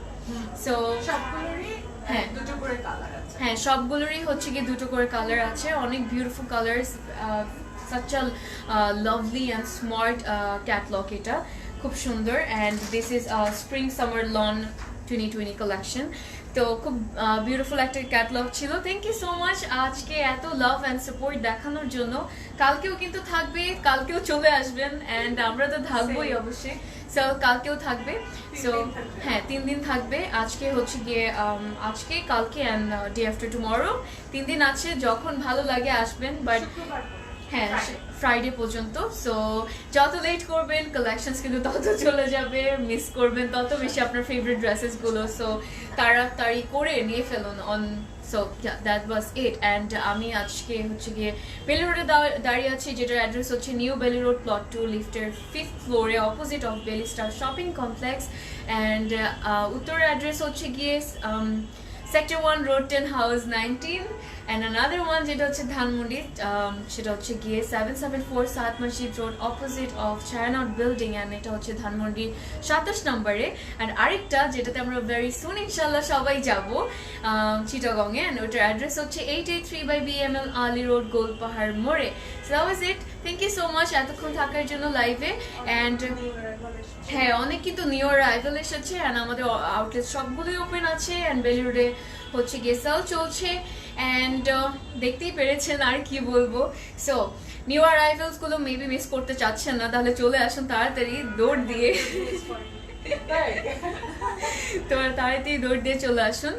সো সবগুলোরই হ্যাঁ। দুটো করে কালার আছে। হ্যাঁ সবগুলোরই হচ্ছে কি দুটো করে কালার আছে অনেক beautiful colours such a lovely and smart catalog এটা খুব সুন্দর and this is spring summer lawn 2020 collection তো খুব বিউটিফুল একটা ক্যাটালগ ছিল থ্যাংক ইউ সো মাচ আজকে এত লাভ অ্যান্ড সাপোর্ট দেখানোর জন্য কালকেও কিন্তু থাকবে কালকেও চলে আসবেন অ্যান্ড আমরা তো থাকবোই অবশ্যই সো কালকেও থাকবে সো হ্যাঁ 3 দিন থাকবে আজকে হচ্ছে গিয়ে আজকে কালকে অ্যান্ড ডে আফটার টুমরো 3 দিন আছে যখন ভালো লাগে আসবেন বাট শুক্রবার হ্যাঁ ফ্রাইডে পর্যন্ত সো যত লেট করবেন কালেকশনস কিন্তু তত চলে যাবে মিস করবেন তত বেশি আপনার ফেভারিট ড্রেসেসগুলো সো তাড়াতাড়ি করে নিয়ে ফেলুন on so that was it and আমি আজকে হচ্ছে গিয়ে বেলি রোডে দাঁড়িয়ে আছি যেটার অ্যাড্রেস হচ্ছে নিউ বেলি রোড প্লট 2 লিফটের 5th ফ্লোরে অপোজিট অফ বেলি স্টার শপিং কমপ্লেক্স অ্যান্ড উত্তরের অ্যাড্রেস হচ্ছে গিয়ে Sector 1 Road 10 House 19 and another one যেটা হচ্ছে ধানমন্ডি সেটা হচ্ছে গিয়ে 774 Sat Masjid road opposite of চায়নাট বিল্ডিং অ্যান্ড এটা হচ্ছে ধানমন্ডি 27 নম্বরে অ্যান্ড আরেকটা যেটাতে আমরা ভেরি সুন ইনশাল্লাহ সবাই যাব চিটাগংয়ে অ্যান্ড ওটার অ্যাড্রেস হচ্ছে 883 by BML Ali road Golpahar মোড়ে so that was it thank you so much এতক্ষণ থাকার জন্য লাইভে অ্যান্ড হ্যাঁ অনেক কিন্তু নিউ অ্যারাইভাল এসেছে অ্যান্ড আমাদের আউটলেট সবগুলোই ওপেন আছে অ্যান্ড বেলি রোডে হচ্ছে গিয়ে সেল চলছে অ্যান্ড দেখতেই পেরেছেন আর কি বলবো সো নিউ অ্যারাইভালসগুলো মেবি মিস করতে চাচ্ছেন না তাহলে চলে আসুন তাড়াতাড়ি দৌড় দিয়ে তাড়াতাড়ি দৌড় দিয়ে চলে আসুন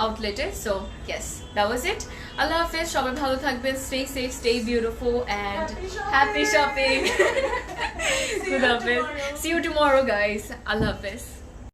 আউটলেটে সো ইয়েস দ্যাট ওয়াজ ইট আল্লাহ হাফেজ সবাই ভালো থাকবেন stay safe stay beautiful and happy shopping good হাফেজ সি ইউ টুমরো গাইস আল্লাহ হাফেজ